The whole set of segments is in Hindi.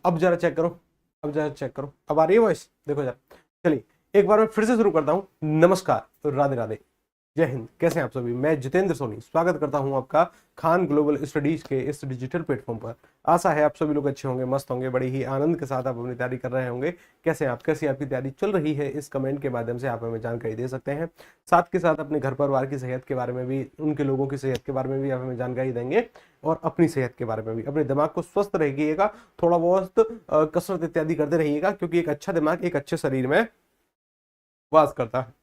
अब जरा चेक करो, अब जरा चेक करो, अब आ रही है वॉइस, देखो जरा। चलिए एक बार मैं फिर से शुरू करता हूँ। नमस्कार, राधे राधे, जय हिंद। कैसे हैं आप सभी? मैं जितेंद्र सोनी स्वागत करता हूं आपका खान ग्लोबल स्टडीज के इस डिजिटल प्लेटफॉर्म पर। आशा है आप सभी लोग अच्छे होंगे, मस्त होंगे, बड़े ही आनंद के साथ आप अपनी तैयारी कर रहे होंगे। कैसे हैं आप? कैसी आपकी तैयारी चल रही है? इस कमेंट के माध्यम से आप हमें जानकारी दे सकते हैं। साथ के साथ अपने घर परिवार की सेहत के बारे में भी, उनके लोगों की सेहत के बारे में भी आप हमें जानकारी देंगे, और अपनी सेहत के बारे में भी। अपने दिमाग को स्वस्थ रखिएगा, थोड़ा बहुत कसरत इत्यादि करते रहिएगा, क्योंकि एक अच्छा दिमाग एक अच्छे शरीर में वास करता है।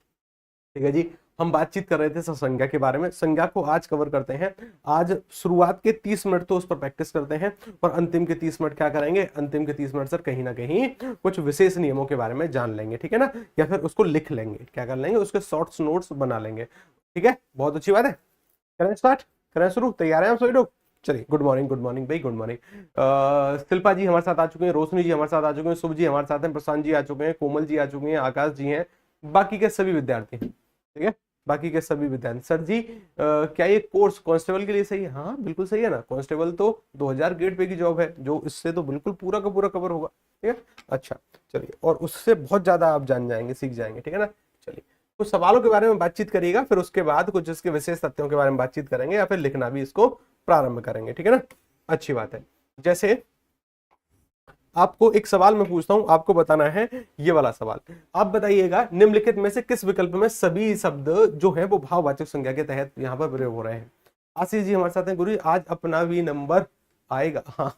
ठीक है जी। हम बातचीत कर रहे थे संज्ञा के बारे में। संज्ञा को आज कवर करते हैं। आज शुरुआत के 30 मिनट तो उस पर प्रैक्टिस करते हैं, और अंतिम के 30 मिनट क्या करेंगे? अंतिम के 30 मिनट सर कहीं ना कहीं कुछ विशेष नियमों के बारे में जान लेंगे, ठीक है ना, या फिर उसको लिख लेंगे, क्या कर लेंगे, उसके शॉर्ट्स नोट्स बना लेंगे। ठीक है, बहुत अच्छी बात है। करें स्टार्ट, करें शुरू, तैयार हैं आप सभी लोग? चलिए, गुड मॉर्निंग, गुड मॉर्निंग भाई, गुड मॉर्निंग। शिल्पा जी हमारे साथ आ चुके हैं, रोशनी जी हमारे साथ आ चुके हैं, शुभ जी हमारे साथ हैं, प्रशांत जी आ चुके हैं, कोमल जी आ चुके हैं, आकाश जी हैं, बाकी के सभी विद्यार्थी हैं। ठीक है, बाकी के सभी विद्यार्थी। सर जी क्या ये कोर्स कांस्टेबल के लिए सही है? हाँ बिल्कुल सही है ना। कांस्टेबल तो 2000 ग्रेड पे की जॉब है, जो इससे तो बिल्कुल पूरा का पूरा कवर होगा। ठीक है, अच्छा चलिए, और उससे बहुत ज्यादा आप जान जाएंगे, सीख जाएंगे, ठीक है ना। चलिए, कुछ सवालों के बारे में बातचीत करिएगा, फिर उसके बाद कुछ इसके विशेष तथ्यों के बारे में बातचीत करेंगे, या फिर लिखना भी इसको प्रारंभ करेंगे, ठीक है ना। अच्छी बात है। जैसे आपको एक सवाल मैं पूछता हूं, आपको बताना है ये वाला सवाल। आप बताइएगा, निम्नलिखित में से किस विकल्प में सभी शब्द जो है वो भाववाचक संज्ञा के तहत यहाँ पर प्रयोग हो रहे हैं? आशीष जी हमारे साथ हैं। गुरु जी आज अपना भी नंबर आएगा। हाँ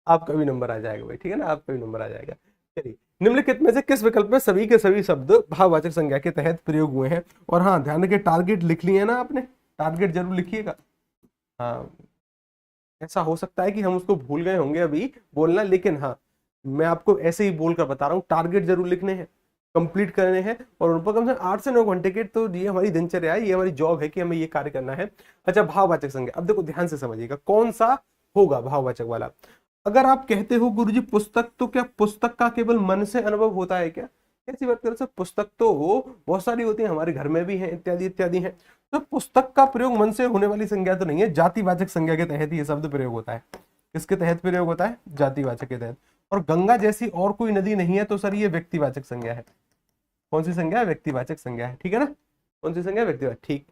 आपका भी नंबर आ जाएगा भाई, ठीक है ना, आपका भी नंबर आ जाएगा। चलिए, निम्नलिखित में से किस विकल्प में सभी के सभी शब्द भाववाचक संज्ञा के तहत प्रयोग हुए हैं? और हाँ, ध्यान रखिए, टारगेट लिख लिए ना आपने, टारगेट जरूर लिखिएगा। हाँ, ऐसा हो सकता है कि हम उसको भूल गए होंगे अभी बोलना, लेकिन हाँ, मैं आपको ऐसे ही बोलकर बता रहा हूँ, टारगेट जरूर लिखने हैं, कंप्लीट करने हैं, और उन पर कम से कम 8 से 9 घंटे के, तो ये हमारी दिनचर्या है, ये हमारी जॉब है कि हमें ये कार्य करना है। अच्छा, भाववाचक संज्ञा, अब देखो ध्यान से समझिएगा, कौन सा होगा भाववाचक वाला। अगर आप कहते हो गुरुजी पुस्तक, तो क्या पुस्तक का केवल मन से अनुभव होता है क्या? ऐसी बात करें सर, पुस्तक तो बहुत सारी होती है, हमारे घर में भी है, इत्यादि इत्यादि है। तो पुस्तक का प्रयोग मन से होने वाली संज्ञा तो नहीं है, जातिवाचक संज्ञा के तहत ये शब्द प्रयोग होता है। किसके तहत प्रयोग होता है? जातिवाचक के तहत। और गंगा जैसी और कोई नदी नहीं है, तो सर ये व्यक्तिवाचक संज्ञा है। कौन सी संज्ञा है? व्यक्तिवाचक संज्ञा है, ठीक है ना। कौन सी संज्ञा? व्यक्तिवाचक, ठीक।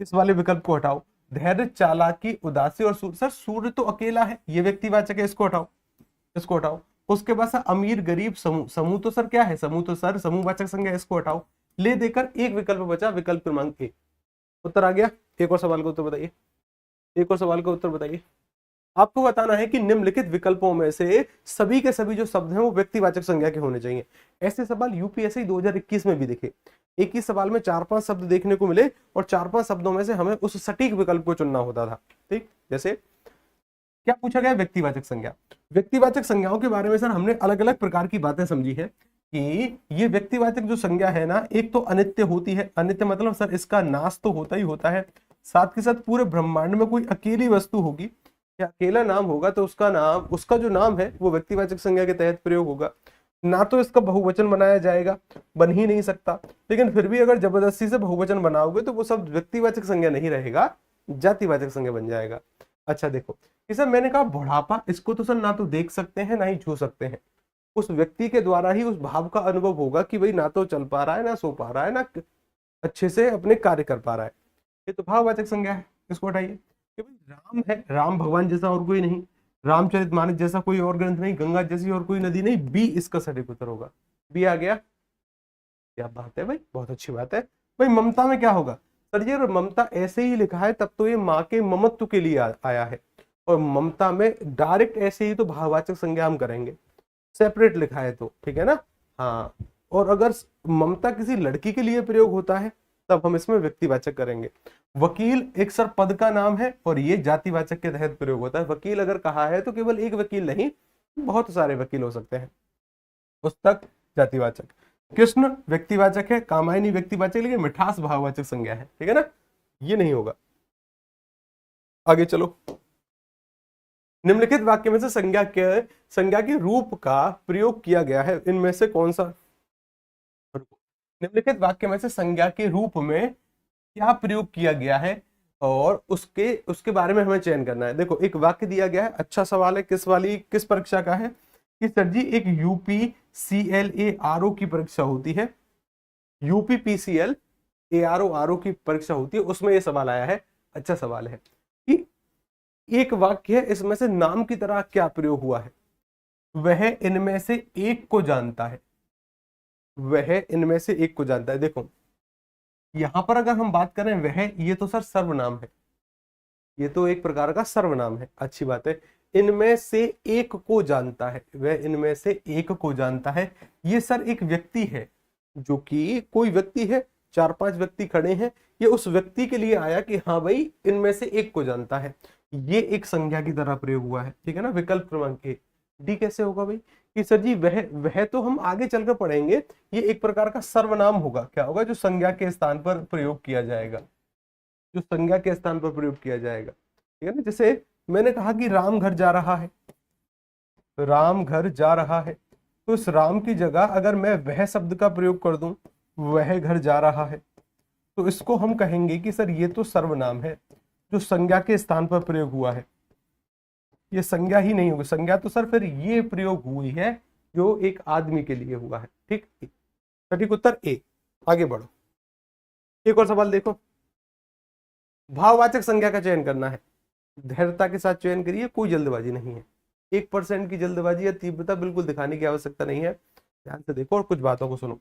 इस वाले विकल्प को हटाओ। धैर्य, चालाकी, उदासी और सूर्य, सर सूर्य तो अकेला है, ये व्यक्तिवाचक है, इसको हटाओ, इसको हटाओ। उसके बाद सर अमीर, गरीब, समूह, समूह तो सर क्या है? समूह तो सर समूहवाचक संज्ञा, इसको हटाओ। ले देकर एक विकल्प बचा, विकल्प क्रमांक 1। उत्तर आ गया। एक और सवाल का उत्तर बताइए, एक और सवाल का उत्तर बताइए। आपको बताना है कि निम्नलिखित विकल्पों में से सभी के सभी जो शब्द हैं वो व्यक्तिवाचक संज्ञा के होने चाहिए। ऐसे सवाल यूपीएससी 2021 में भी दिखे। एक ही सवाल में 4-5 शब्द देखने को मिले, और 4-5 शब्दों में से हमें उस सटीक विकल्प को चुनना होता था। ठीक, जैसे क्या पूछा गया? व्यक्तिवाचक संज्ञा। व्यक्तिवाचक संज्ञाओं के बारे में सर हमने अलग अलग प्रकार की बातें समझी है कि ये व्यक्तिवाचक जो संज्ञा है ना, एक तो अनित्य होती है। अनित्य मतलब सर इसका नाश तो होता ही होता है, साथ के साथ पूरे ब्रह्मांड में कोई अकेली वस्तु होगी या अकेला नाम होगा, तो उसका नाम, उसका जो नाम है वो व्यक्तिवाचक संज्ञा के तहत प्रयोग होगा। ना तो इसका बहुवचन बनाया जाएगा, बन ही नहीं सकता, लेकिन फिर भी अगर जबरदस्ती से बहुवचन बनाओगे तो वो शब्द व्यक्तिवाचक संज्ञा नहीं रहेगा, जातिवाचक संज्ञा बन जाएगा। अच्छा देखो, कि सर मैंने कहा बुढ़ापा, इसको तो सर ना तो देख सकते हैं ना ही छू सकते हैं, उस व्यक्ति के द्वारा ही उस भाव का अनुभव होगा कि भाई ना तो चल पा रहा है, ना सो पा रहा है, ना अच्छे से अपने कार्य कर पा रहा है, ये तो भाववाचक संज्ञा है, इसको हटाइए। कि भाई राम है, राम भगवान जैसा और कोई नहीं, रामचरितमानस जैसा कोई और ग्रंथ नहीं, गंगा जैसी और कोई नदी नहीं, बी इसका सटीक उत्तर होगा। बी आ गया, क्या बात है भाई, बहुत अच्छी बात है। भाई ममता में क्या होगा? सर ये ममता ऐसे ही लिखा है, तब तो ये माँ के ममत्व के लिए आया है, और ममता में डायरेक्ट ऐसे ही तो भाववाचक संज्ञा हम करेंगे, सेपरेट लिखा है तो, ठीक है ना। हाँ, और अगर ममता किसी लड़की के लिए प्रयोग होता है तब हम इसमें व्यक्तिवाचक करेंगे। वकील एक सर पद का नाम है, और ये जातिवाचक के तहत प्रयोग होता है। वकील अगर कहा है तो केवल एक वकील नहीं, बहुत सारे वकील हो सकते हैं। पुस्तक जातिवाचक। कृष्ण व्यक्तिवाचक है, कामायनी व्यक्तिवाचक, लेकिन मिठास भाववाचक संज्ञा है, ठीक है ना, ये नहीं होगा। आगे चलो। निम्नलिखित वाक्य में से संज्ञा के रूप का प्रयोग किया गया है, इनमें से कौन सा? निम्नलिखित वाक्य में से संज्ञा के रूप में क्या प्रयोग किया गया है? और उसके उसके बारे में हमें चयन करना है। देखो एक वाक्य दिया गया है, अच्छा सवाल है, किस परीक्षा का है कि सर जी एक UPCLARO की परीक्षा होती है, UPPCLARO की परीक्षा होती है, उसमें यह सवाल आया है। अच्छा सवाल है कि एक वाक्य है, इसमें से नाम की तरह क्या प्रयोग हुआ है, वह इनमें से एक को जानता है, वह इनमें से एक को जानता है। देखो यहां पर अगर हम बात करें वह, ये तो सर सर्वनाम है, ये तो एक प्रकार का सर्वनाम है, अच्छी बात है। इनमें से एक को जानता है, वह इनमें से एक को जानता है, ये सर एक व्यक्ति है, जो कि कोई व्यक्ति है, 4-5 व्यक्ति खड़े हैं, ये उस व्यक्ति के लिए आया कि हाँ भाई इनमें से एक को जानता है, ये एक संज्ञा की तरह प्रयोग हुआ है, ठीक है ना। विकल्प क्रमांक ए। डी कैसे होगा भाई कि सर जी वह तो हम आगे चलकर पढ़ेंगे, ये एक प्रकार का सर्वनाम होगा, क्या होगा, जो संज्ञा के स्थान पर प्रयोग किया जाएगा, जो संज्ञा के स्थान पर प्रयोग किया जाएगा, ठीक है ना। जैसे मैंने कहा कि राम घर जा रहा है, राम घर जा रहा है, तो इस राम की जगह अगर मैं वह शब्द का प्रयोग कर दूं, वह घर जा रहा है, तो इसको हम कहेंगे कि सर ये तो सर्वनाम है, जो संज्ञा के स्थान पर प्रयोग हुआ है, ये संज्ञा ही नहीं होगी, संज्ञा तो सर फिर ये प्रयोग हुई है जो एक आदमी के लिए हुआ है, ठीक। सटीक उत्तर ए। आगे बढ़ो, एक और सवाल देखो, भाववाचक संज्ञा का चयन करना है, धैर्यता के साथ चयन करिए, कोई जल्दबाजी नहीं है, 1% की जल्दबाजी या तीव्रता बिल्कुल दिखाने की आवश्यकता नहीं है, ध्यान से देखो और कुछ बातों को सुनो।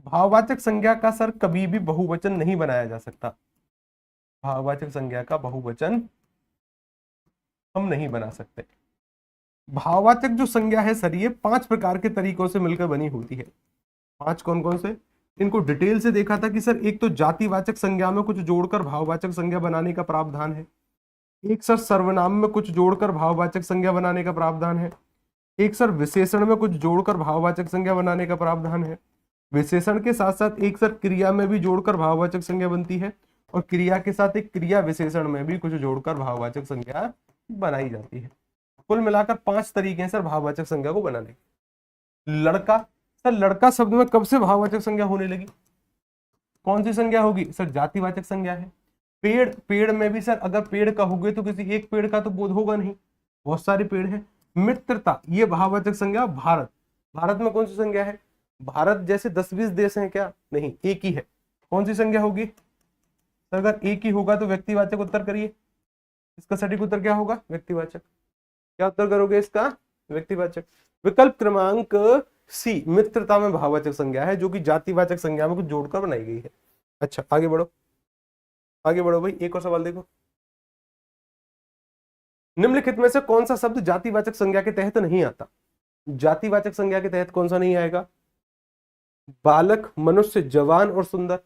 भाववाचक संज्ञा का सर कभी भी बहुवचन नहीं बनाया जा सकता, भाववाचक संज्ञा का बहुवचन हम नहीं बना सकते। भाववाचक जो संज्ञा है सर ये 5 प्रकार के तरीकों से मिलकर बनी होती है। 5 कौन कौन से, इनको डिटेल से देखा था कि सर एक तो जातिवाचक संज्ञा में कुछ जोड़कर भाववाचक संज्ञा बनाने का प्रावधान है, एक सर सर्वनाम में कुछ जोड़कर भाववाचक संज्ञा बनाने का प्रावधान है, एक सर विशेषण में कुछ जोड़कर भाववाचक संज्ञा बनाने का प्रावधान है, विशेषण के साथ साथ एक सर क्रिया में भी जोड़कर भाववाचक संज्ञा बनती है, और क्रिया के साथ एक क्रिया विशेषण में भी कुछ जोड़कर भाववाचक संज्ञा बनाई जाती है। कुल मिलाकर 5 तरीके हैं सर भाववाचक संज्ञा को बनाने के। लड़का, सर लड़का शब्द में कब से भाववाचक संज्ञा होने लगी, कौन सी संज्ञा होगी सर, जातिवाचक संज्ञा है। पेड़, पेड़ में भी सर अगर पेड़ कहोगे तो किसी एक पेड़ का तो बोध होगा नहीं, बहुत सारे पेड़ हैं। मित्रता, ये भाववाचक संज्ञा। भारत, भारत में कौन सी संज्ञा है, भारत जैसे 10-20 देश हैं क्या, नहीं, एक ही है, कौन सी संज्ञा होगी, तो अगर एक ही होगा तो व्यक्तिवाचक उत्तर करिए, इसका सटीक उत्तर क्या होगा, व्यक्तिवाचक। क्या उत्तर करोगे इसका, व्यक्तिवाचक। विकल्प क्रमांक सी, मित्रता में भाववाचक संज्ञा है, जो कि जातिवाचक संज्ञा में कुछ जोड़कर बनाई गई है। अच्छा आगे बढ़ो, आगे बढ़ो भाई, एक और सवाल देखो, निम्नलिखित में से कौन सा शब्द जातिवाचक संज्ञा के तहत नहीं आता, जातिवाचक संज्ञा के तहत कौन सा नहीं आएगा, बालक, मनुष्य, जवान और सुंदर।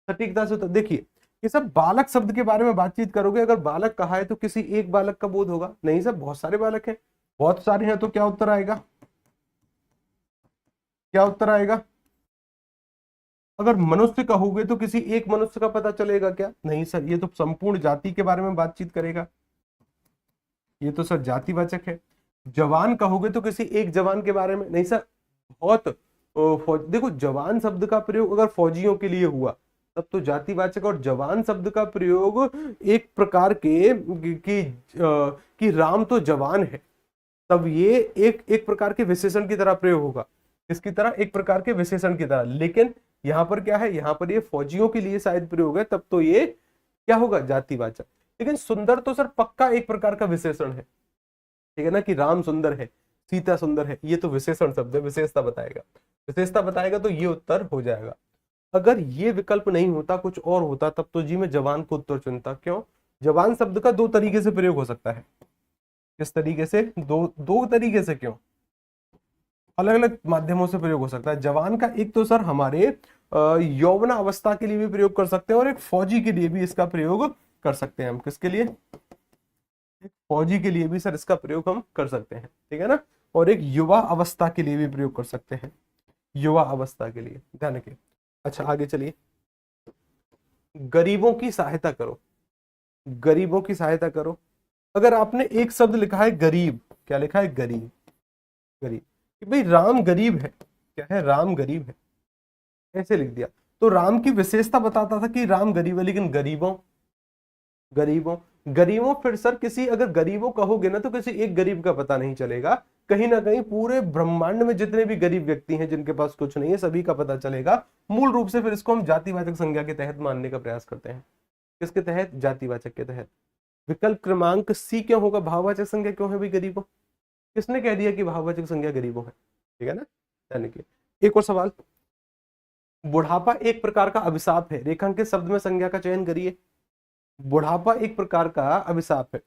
सटीकता से उत्तर देखिए, ये सब बालक शब्द के बारे में बातचीत करोगे, अगर बालक कहा है तो किसी एक बालक का बोध होगा, नहीं सर बहुत सारे बालक हैं, बहुत सारे हैं, तो क्या उत्तर आएगा, क्या उत्तर आएगा। अगर मनुष्य कहोगे तो किसी एक मनुष्य का पता चलेगा क्या, नहीं सर, ये तो संपूर्ण जाति के बारे में बातचीत करेगा, ये तो सर जातिवाचक है। जवान कहोगे तो किसी एक जवान के बारे में, नहीं सर, बहुत देखो जवान शब्द का प्रयोग अगर फौजियों के लिए हुआ तब तो जातिवाचक, और जवान शब्द का प्रयोग एक प्रकार के कि राम तो जवान है, तब ये एक प्रकार के विशेषण की तरह प्रयोग होगा, इसकी तरह एक प्रकार के विशेषण की तरह। लेकिन यहाँ पर क्या है, यहाँ पर ये फौजियों के लिए शायद प्रयोग है, तब तो ये क्या होगा, जातिवाचक। लेकिन सुंदर तो सर पक्का एक प्रकार का विशेषण है, ठीक है ना, कि राम सुंदर है, सीता सुंदर है, ये तो विशेषण शब्द है, विशेषता बताएगा, विशेषता बताएगा, तो ये उत्तर हो जाएगा। अगर ये विकल्प नहीं होता, कुछ और होता, तब तो जी मैं जवान को उत्तर चुनता। क्यों, जवान शब्द का 2 तरीके से प्रयोग हो सकता है, किस तरीके से, दो तरीके से, क्यों, अलग अलग माध्यमों से प्रयोग हो सकता है। जवान का एक तो सर हमारे यौवना अवस्था के लिए भी प्रयोग कर सकते हैं, और एक फौजी के लिए भी इसका प्रयोग कर सकते हैं हम, किसके लिए, एक फौजी के लिए भी सर इसका प्रयोग हम कर सकते हैं, ठीक है ना, और एक युवा अवस्था के लिए भी प्रयोग कर सकते हैं, युवा अवस्था के लिए, ध्यान रखिए। अच्छा आगे चलिए, गरीबों की सहायता करो, गरीबों की सहायता करो। अगर आपने एक शब्द लिखा है गरीब, क्या लिखा है, गरीब, गरीब, कि भाई राम गरीब है, क्या है, राम गरीब है, ऐसे लिख दिया, तो राम की विशेषता बताता था कि राम गरीब है, लेकिन गरीबों गरीबों गरीबों फिर सर किसी अगर गरीबों कहोगे ना तो किसी एक गरीब का पता नहीं चलेगा, कहीं ना कहीं पूरे ब्रह्मांड में जितने भी गरीब व्यक्ति हैं जिनके पास कुछ नहीं है सभी का पता चलेगा। मूल रूप से फिर इसको हम जातिवाचक संज्ञा के तहत मानने का प्रयास करते हैं। किसके तहत? जातिवाचक के तहत। विकल्प क्रमांक सी क्यों होगा? भाववाचक संज्ञा क्यों है भाई गरीबों? किसने कह दिया कि भाववाचक संज्ञा गरीबों है? ठीक है ना, यानी कि एक और सवाल, बुढ़ापा एक प्रकार का अभिशाप है, रेखांकित शब्द में संज्ञा का चयन करिए। बुढ़ापा एक प्रकार का अभिशाप है।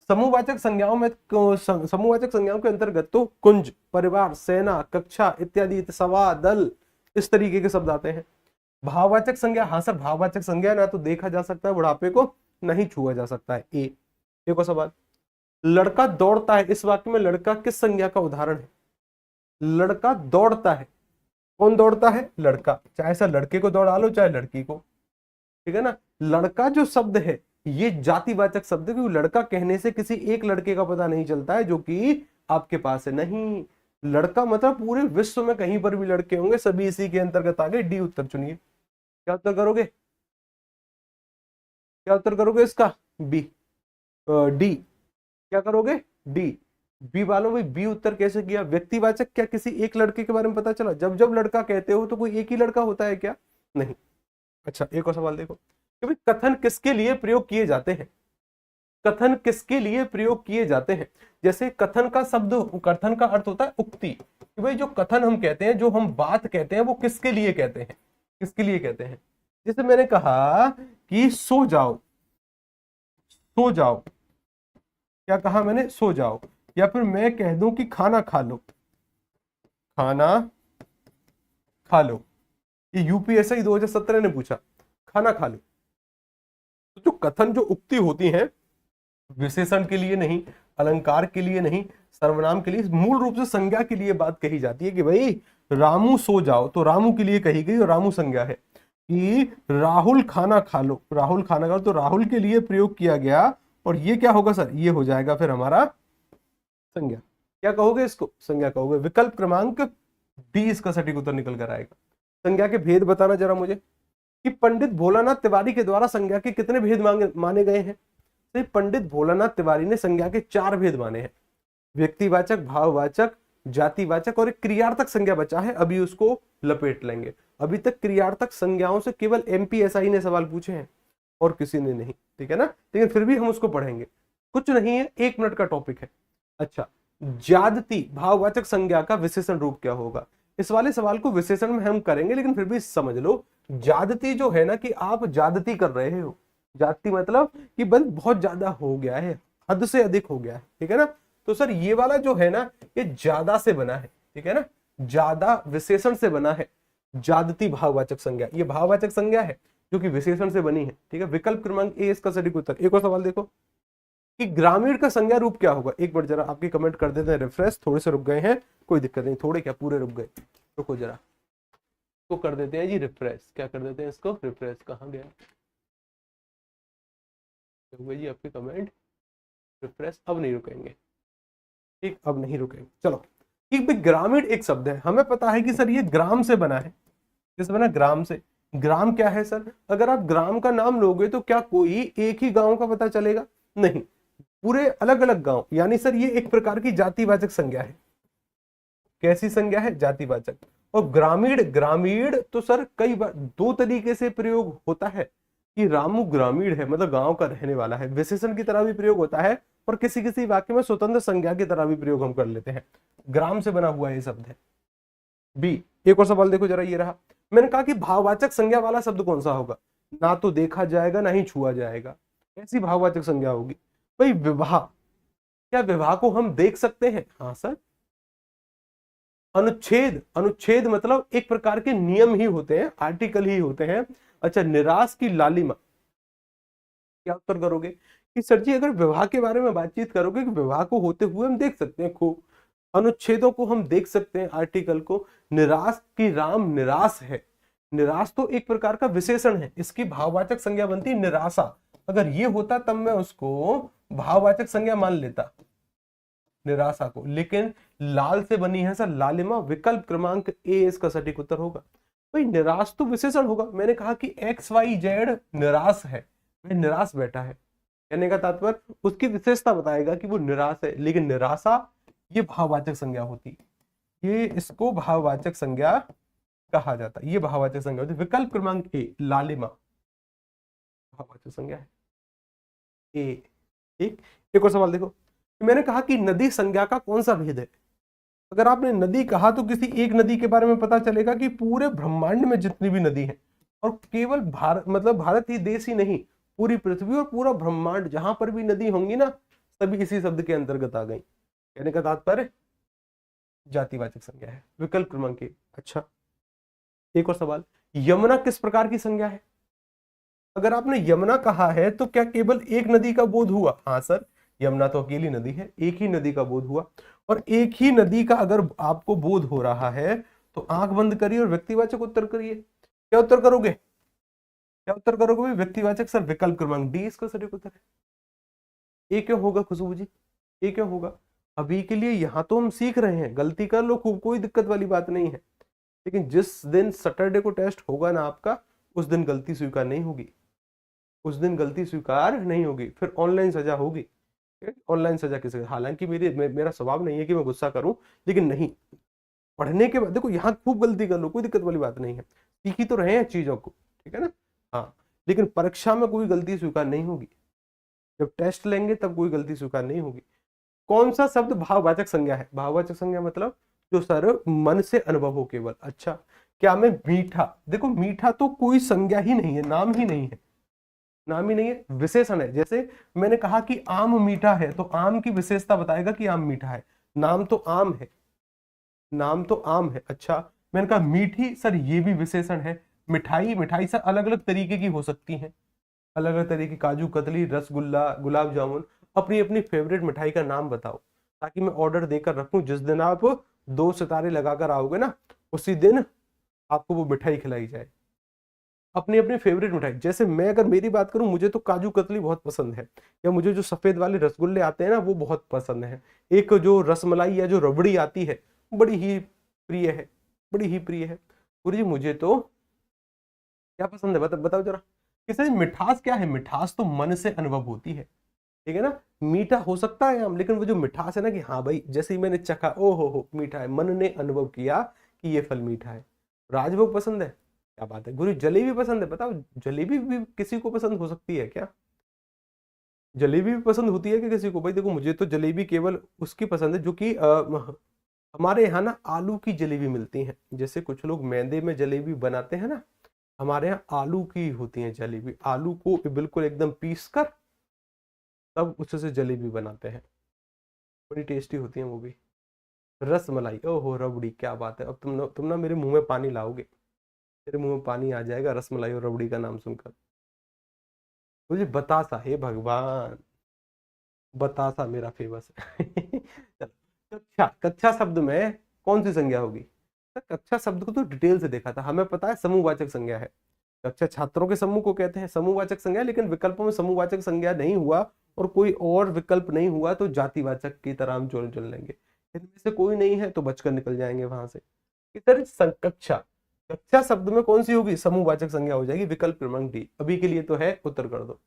समूहवाचक संज्ञाओं में समूहवाचक संज्ञाओं के अंतर्गत तो कुंज, परिवार, सेना, कक्षा इत्यादि, सभा, दल, इस तरीके के शब्द आते हैं। भाववाचक संज्ञा, हाँ सर भाववाचक संज्ञा ना तो देखा जा सकता है बुढ़ापे को, नहीं छुआ जा सकता है। एक और सवाल, लड़का दौड़ता है, इस वाक्य में लड़का किस संज्ञा का उदाहरण है? लड़का दौड़ता है, कौन दौड़ता है? लड़का, चाहे सर लड़के को दौड़ा लो चाहे लड़की को, ठीक है ना। लड़का जो शब्द है ये जातिवाचक शब्द है, क्योंकि लड़का कहने से किसी एक लड़के का पता नहीं चलता है जो कि आपके पास है। नहीं, लड़का मतलब पूरे विश्व में कहीं पर भी लड़के होंगे, सभी इसी के अंतर्गत आ गए। डी उत्तर चुनिए, क्या उत्तर करोगे? क्या उत्तर करोगे इसका? बी, डी, क्या करोगे? डी, बी वालों भाई बी उत्तर कैसे किया? व्यक्तिवाचक, क्या किसी एक लड़के के बारे में पता चला? जब जब लड़का कहते हो तो कोई एक ही लड़का होता है क्या? नहीं। अच्छा एक और सवाल देखो कि भाई कथन किसके लिए प्रयोग किए जाते हैं? कथन किसके लिए प्रयोग किए जाते हैं? जैसे कथन का शब्द, कथन का अर्थ होता है उक्ति, कि भाई जो कथन हम कहते हैं, जो हम बात कहते हैं, वो किसके लिए कहते हैं? किसके लिए कहते हैं? जैसे मैंने कहा कि सो जाओ, सो जाओ, क्या कहा मैंने? सो जाओ। या फिर मैं कह दूं कि खाना खा लो, खाना खा लो, ये यूपीएससी 2017 ने पूछा, खाना खा लो। तो जो कथन, जो उक्ति होती है, विशेषण के लिए नहीं, अलंकार के लिए नहीं, सर्वनाम के लिए, मूल रूप से संज्ञा के लिए बात कही जाती है कि भाई रामू सो जाओ, तो रामू के लिए कही गई और रामू संज्ञा है। कि राहुल खाना खा लो, राहुल खाना खा लो, तो राहुल के लिए प्रयोग किया गया, और ये क्या होगा सर? ये हो जाएगा फिर हमारा संज्ञा। क्या कहोगे इसको? संज्ञा कहोगे। विकल्प क्रमांक डी इसका सटीक उत्तर निकल कर आएगा। संज्ञा के भेद बताना जरा मुझे, कि पंडित भोलानाथ तिवारी के द्वारा संज्ञा के कितने भेद माने गए हैं? तो पंडित भोलानाथ तिवारी ने संज्ञा के 4 भेद माने हैं। व्यक्तिवाचक, भाववाचक, जातिवाचक और एक क्रियार्थक संज्ञा बचा है, अभी उसको लपेट लेंगे। अभी तक क्रियार्थक संज्ञाओं से केवल एमपीएसआई ने सवाल पूछे हैं और किसी ने नहीं, ठीक है ना, लेकिन फिर भी हम उसको पढ़ेंगे, कुछ नहीं है, 1 मिनट का टॉपिक है। अच्छा, जादती भाववाचक संज्ञा का विशेषण रूप क्या होगा? इस वाले सवाल को विशेषण में हम करेंगे, लेकिन फिर भी समझ लो, जादती जो है ना, कि आप जादती कर रहे हो, जाति मतलब कि बल बहुत ज्यादा हो गया है, हद से अधिक हो गया है, ठीक है ना। तो सर ये वाला जो है ना, ये ज्यादा से बना है, ठीक है ना, ज्यादा विशेषण से बना है। जादती भाववाचक संज्ञा, ये भाववाचक संज्ञा है जो कि विशेषण से बनी है, ठीक है। विकल्प क्रमांक ए इसका सटीक उत्तर। एक और सवाल देखो कि ग्रामीण का संज्ञा रूप क्या होगा? एक बार जरा आपके कमेंट कर देते हैं रिफ्रेश, थोड़े से रुक गए हैं, कोई दिक्कत नहीं, थोड़े क्या पूरे रुक गए, रुको जरा, तो कर देते हैं जी रिफ्रेश। क्या कर देते हैं इसको? रिफ्रेश। कहाँ गया हुए जी आपके कमेंट? रिफ्रेश। अब नहीं रुकेंगे, ठीक, अब नहीं रुकेंगे। चलो ठीक भाई, ग्रामीण एक शब्द है, हमें पता है कि सर ये ग्राम से बना है। किससे बना? ग्राम से। ग्राम क्या है सर? अगर आप ग्राम का नाम लोगे तो क्या कोई एक ही गांव का पता चलेगा? नहीं, पूरे अलग अलग गांव, यानी सर ये एक प्रकार की जातिवाचक संज्ञा है। कैसी संज्ञा है? जातिवाचक। और ग्रामीण, ग्रामीण तो सर कई बार 2 तरीके से प्रयोग होता है, कि रामू ग्रामीण है मतलब गांव का रहने वाला है, विशेषण की तरह भी प्रयोग होता है, और किसी किसी वाक्य में स्वतंत्र संज्ञा की तरह भी प्रयोग हम कर लेते हैं। ग्राम से बना हुआ ये शब्द है। बी। एक और सवाल देखो जरा, ये रहा, मैंने कहा कि भाववाचक संज्ञा वाला शब्द कौन सा होगा? ना तो देखा जाएगा ना ही छुआ जाएगा, ऐसी भाववाचक संज्ञा होगी। भाई विवाह, क्या विवाह को हम देख सकते हैं? हाँ सर। अनुच्छेद, अनुच्छेद मतलब एक प्रकार के नियम ही होते हैं, आर्टिकल ही होते हैं। अच्छा, निराश की लालिमा, क्या उत्तर करोगे? कि सर जी अगर विवाह के बारे में बातचीत करोगे कि विवाह को होते हुए हम देख सकते हैं, खूब अनुच्छेदों को हम देख सकते हैं, आर्टिकल को। निराश की राम निराश है, निराश तो एक प्रकार का विशेषण है, इसकी भाववाचक संज्ञा बनती है निराशा। अगर ये होता तब मैं उसको भाववाचक संज्ञा मान लेता, निराशा को, लेकिन लाल से बनी है सर लालिमा। विकल्प क्रमांक ए इसका सटीक उत्तर होगा। भाई निराश तो विशेषण होगा। मैंने कहा कि एक्स वाई जेड निराश है, वह निराश बैठा है, कहने का तात्पर्य उसकी विशेषता बताएगा कि वो निराश है। लेकिन निराशा ये भाववाचक संज्ञा होती है, ये इसको भाववाचक संज्ञा कहा जाता है, ये भाववाचक संज्ञा होती है। विकल्प क्रमांक ए लालिमा भाववाचक संज्ञा है ए। ठीक, एक और सवाल देखो, मैंने कहा कि नदी संज्ञा का कौन सा भेद है। अगर आपने नदी कहा तो किसी एक नदी के बारे में पता चलेगा कि पूरे ब्रह्मांड में जितनी भी नदी है, और केवल भारत मतलब भारत ही देश ही नहीं, पूरी पृथ्वी और पूरा ब्रह्मांड जहां पर भी नदी होंगी ना, सभी इसी शब्द के अंतर्गत आ गई। कहने का तात्पर्य जातिवाचक संज्ञा है। विकल्प क्रमांक एक। अच्छा, एक और सवाल, यमुना किस प्रकार की संज्ञा है। अगर आपने यमुना कहा है तो क्या केवल एक नदी का बोध हुआ। हाँ सर, यमुना तो अकेली नदी है, एक ही नदी का बोध हुआ। और एक ही नदी का अगर आपको बोध हो रहा है तो आंख बंद करिए और व्यक्तिवाचक उत्तर करिए। क्या उत्तर करोगे, क्या उत्तर करोगे भाई, व्यक्तिवाचक। सर विकल्प क्रमांक डी इसका सटीक उत्तर है। ये क्यों होगा खुशबू जी, ये क्यों होगा। अभी के लिए यहाँ तो हम सीख रहे हैं, गलती कर लो खूब, कोई दिक्कत वाली बात नहीं है। लेकिन जिस दिन सैटरडे को टेस्ट होगा ना आपका, उस दिन गलती स्वीकार नहीं होगी, उस दिन गलती स्वीकार नहीं होगी, फिर ऑनलाइन सजा होगी। ऑनलाइन सजा किसे, हालांकि मेरा स्वभाव नहीं है कि मैं गुस्सा करूं, लेकिन नहीं, पढ़ने के बाद देखो यहाँ खूब गलती कर लो, कोई दिक्कत वाली बात नहीं है, सीखी तो रहे हैं चीजों को, ठीक है ना। हाँ, लेकिन परीक्षा में कोई गलती स्वीकार नहीं होगी, जब टेस्ट लेंगे तब कोई गलती स्वीकार नहीं होगी। कौन सा शब्द भाववाचक संज्ञा है। भाववाचक संज्ञा मतलब जो सर मन से अनुभव हो केवल। अच्छा, क्या मैं मीठा, देखो मीठा तो कोई संज्ञा ही नहीं है, नाम ही नहीं है, नाम ही नहीं है, विशेषण है। जैसे मैंने कहा कि आम मीठा है, तो आम की विशेषता बताएगा कि आम मीठा है, नाम तो आम है, नाम तो आम है। अच्छा, मैंने कहा मीठी, सर ये भी विशेषण है। मिठाई, मिठाई सर अलग अलग तरीके की हो सकती है, अलग अलग तरीके, काजू कतली, रसगुल्ला, गुलाब जामुन। अपनी अपनी फेवरेट मिठाई का नाम बताओ, ताकि मैं ऑर्डर देकर रखूं, जिस दिन आप 2 सितारे लगाकर आओगे ना, उसी दिन आपको वो मिठाई खिलाई जाए, अपनी अपनी फेवरेट मिठाई। जैसे मैं अगर मेरी बात करूं, मुझे तो काजू कतली बहुत पसंद है, या मुझे जो सफेद वाले रसगुल्ले आते हैं ना वो बहुत पसंद है। एक जो रसमलाई या जो रबड़ी आती है, बड़ी ही प्रिय है, बड़ी ही प्रिय है। गुरु जी मुझे तो क्या पसंद है, बताओ जरा। किसी मिठास क्या है, मिठास तो मन से अनुभव होती है, ठीक है ना। मीठा हो सकता है आम, लेकिन वो जो मिठास है ना, कि हाँ भाई जैसे ही मैंने चखा, ओ हो मीठा है, मन ने अनुभव किया कि ये फल मीठा है। राजभोग पसंद है, क्या बात है। गुरु जलेबी पसंद है, बताओ जलेबी भी किसी को पसंद हो सकती है क्या, जलेबी भी पसंद होती है कि किसी को। भाई देखो मुझे तो जलेबी केवल उसकी पसंद है जो कि हमारे यहाँ ना आलू की जलेबी मिलती है। जैसे कुछ लोग मैदे में जलेबी बनाते हैं ना, हमारे यहाँ आलू की होती है जलेबी, आलू को बिल्कुल एकदम पीस कर तब उससे से जलेबी बनाते हैं, बड़ी टेस्टी होती है वो भी। रस मलाई, ओहो रबड़ी, क्या बात है। अब तुम ना मेरे मुंह में पानी लाओगे, मेरे मुंह में पानी आ जाएगा रस मलाई और रबड़ी का नाम सुनकर। मुझे बतासा, हे भगवान, बतासा मेरा फेमस है। चलो, कक्षा, कक्षा शब्द में कौन सी संज्ञा होगी। तो कक्षा शब्द को तो डिटेल से देखा था, हमें पता है समूहवाचक संज्ञा है। कक्षा छात्रों के समूह को कहते हैं समूहवाचक संज्ञा, लेकिन विकल्पों में समूहवाचक संज्ञा नहीं हुआ और कोई और विकल्प नहीं हुआ तो जातिवाचक की तरह हम चुन लेंगे। इनमें से कोई नहीं है तो बचकर निकल जाएंगे वहां से। इधर कक्षा, कक्षा शब्द में कौन सी होगी, समूहवाचक संज्ञा हो जाएगी। विकल्प क्रमांक डी अभी के लिए तो है, उत्तर कर दो।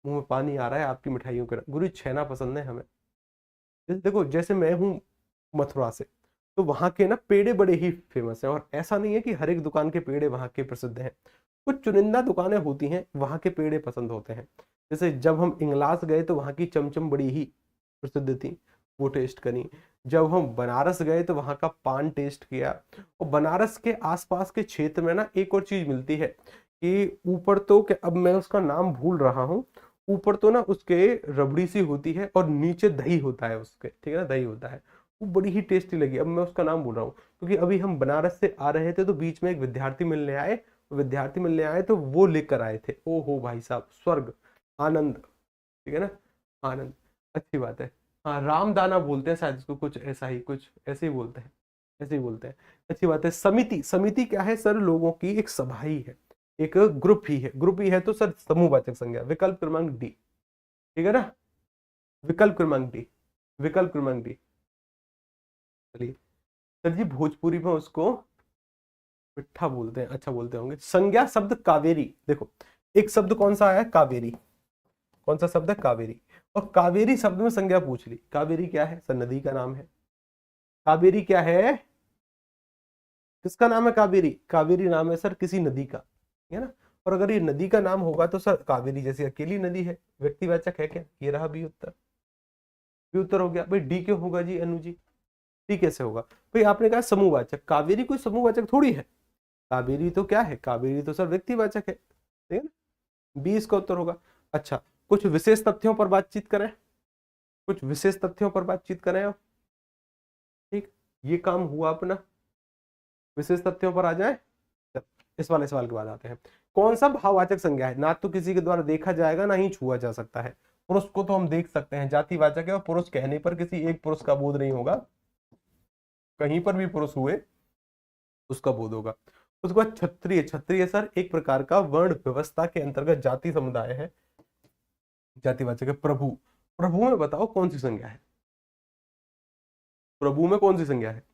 मुंह में पानी आ रहा है आपकी मिठाइयों का। गुरु छेना पसंद है हमें। जैसे देखो, जैसे मैं हूँ मथुरा से, तो वहां के ना पेड़े बड़े ही फेमस हैं, और ऐसा नहीं है कि हर एक दुकान के पेड़े वहां के प्रसिद्ध हैं, कुछ चुनिंदा दुकानें होती हैं वहां के पेड़े पसंद होते हैं। जैसे जब हम इंगलास गए तो वहां की चमचम बड़ी ही प्रसिद्ध थी, वो टेस्ट करी। जब हम बनारस गए तो वहां का पान टेस्ट किया। और बनारस के आसपास के क्षेत्र में ना एक और चीज मिलती है कि ऊपर तो अब मैं उसका नाम भूल रहा हूँ, ऊपर तो ना उसके रबड़ी सी होती है और नीचे दही होता है उसके, ठीक है ना, दही होता है, वो बड़ी ही टेस्टी लगी। अब मैं उसका नाम भूल रहा हूँ, क्योंकि अभी हम बनारस से आ रहे थे तो बीच में एक विद्यार्थी मिलने आए, तो वो लेकर आए थे। ओ हो भाई साहब, स्वर्ग, आनंद, ठीक है ना, आनंद, अच्छी बात है। हाँ रामदाना बोलते हैं शायद इसको, कुछ ऐसा ही, कुछ ऐसे ही बोलते हैं, ऐसे ही बोलते हैं, अच्छी बात है। समिति, समिति क्या है सर, लोगों की एक सभा ही है, एक ग्रुप ही है, ग्रुप ही है तो सर समूहवाचक संज्ञा। विकल्प क्रमांक डी, ठीक है ना, विकल्प क्रमांक डी, विकल्प क्रमांक डी। चलिए सर जी, भोजपुरी में उसको मिठा बोलते हैं, अच्छा बोलते होंगे। संज्ञा शब्द कावेरी, देखो एक शब्द कौन सा आया, कावेरी। कौन सा शब्द है, कावेरी। और कावेरी शब्द में संज्ञा पूछ ली, कावेरी क्या है सर, नदी का नाम है। कावेरी क्या है, किसका नाम है कावेरी, कावेरी नाम है सर किसी नदी का, है ना। और अगर ये नदी का नाम होगा तो सर कावेरी जैसी अकेली नदी है, व्यक्तिवाचक है क्या, ये रहा बी उत्तर। बी उत्तर हो गया भाई। डी क्यों होगा जी अनु जी, डी कैसे होगा भाई, आपने कहा समूहवाचक, कावेरी कोई समूहवाचक थोड़ी है, कावेरी तो क्या है, कावेरी तो सर व्यक्तिवाचक है, ठीक है ना, बी इसका उत्तर होगा। अच्छा, कुछ विशेष तथ्यों पर बातचीत करें, कुछ विशेष तथ्यों पर बातचीत करें आप, ठीक, ये काम हुआ अपना, विशेष तथ्यों पर आ जाए। इस वाले सवाल के बाद आते हैं, कौन सा भाववाचक संज्ञा है, ना तो किसी के द्वारा देखा जाएगा ना ही छुआ जा सकता है। पुरुष को तो हम देख सकते हैं, जातिवाचक है, और पुरुष कहने पर किसी एक पुरुष का बोध नहीं होगा, कहीं पर भी पुरुष हुए उसका बोध होगा। उसके बाद क्षत्रिय, क्षत्रिय सर एक प्रकार का वर्ण व्यवस्था के अंतर्गत जाति समुदाय है, जातिवाचक है। प्रभु, प्रभु में बताओ कौन सी संज्ञा है, प्रभु में कौन सी संज्ञा है।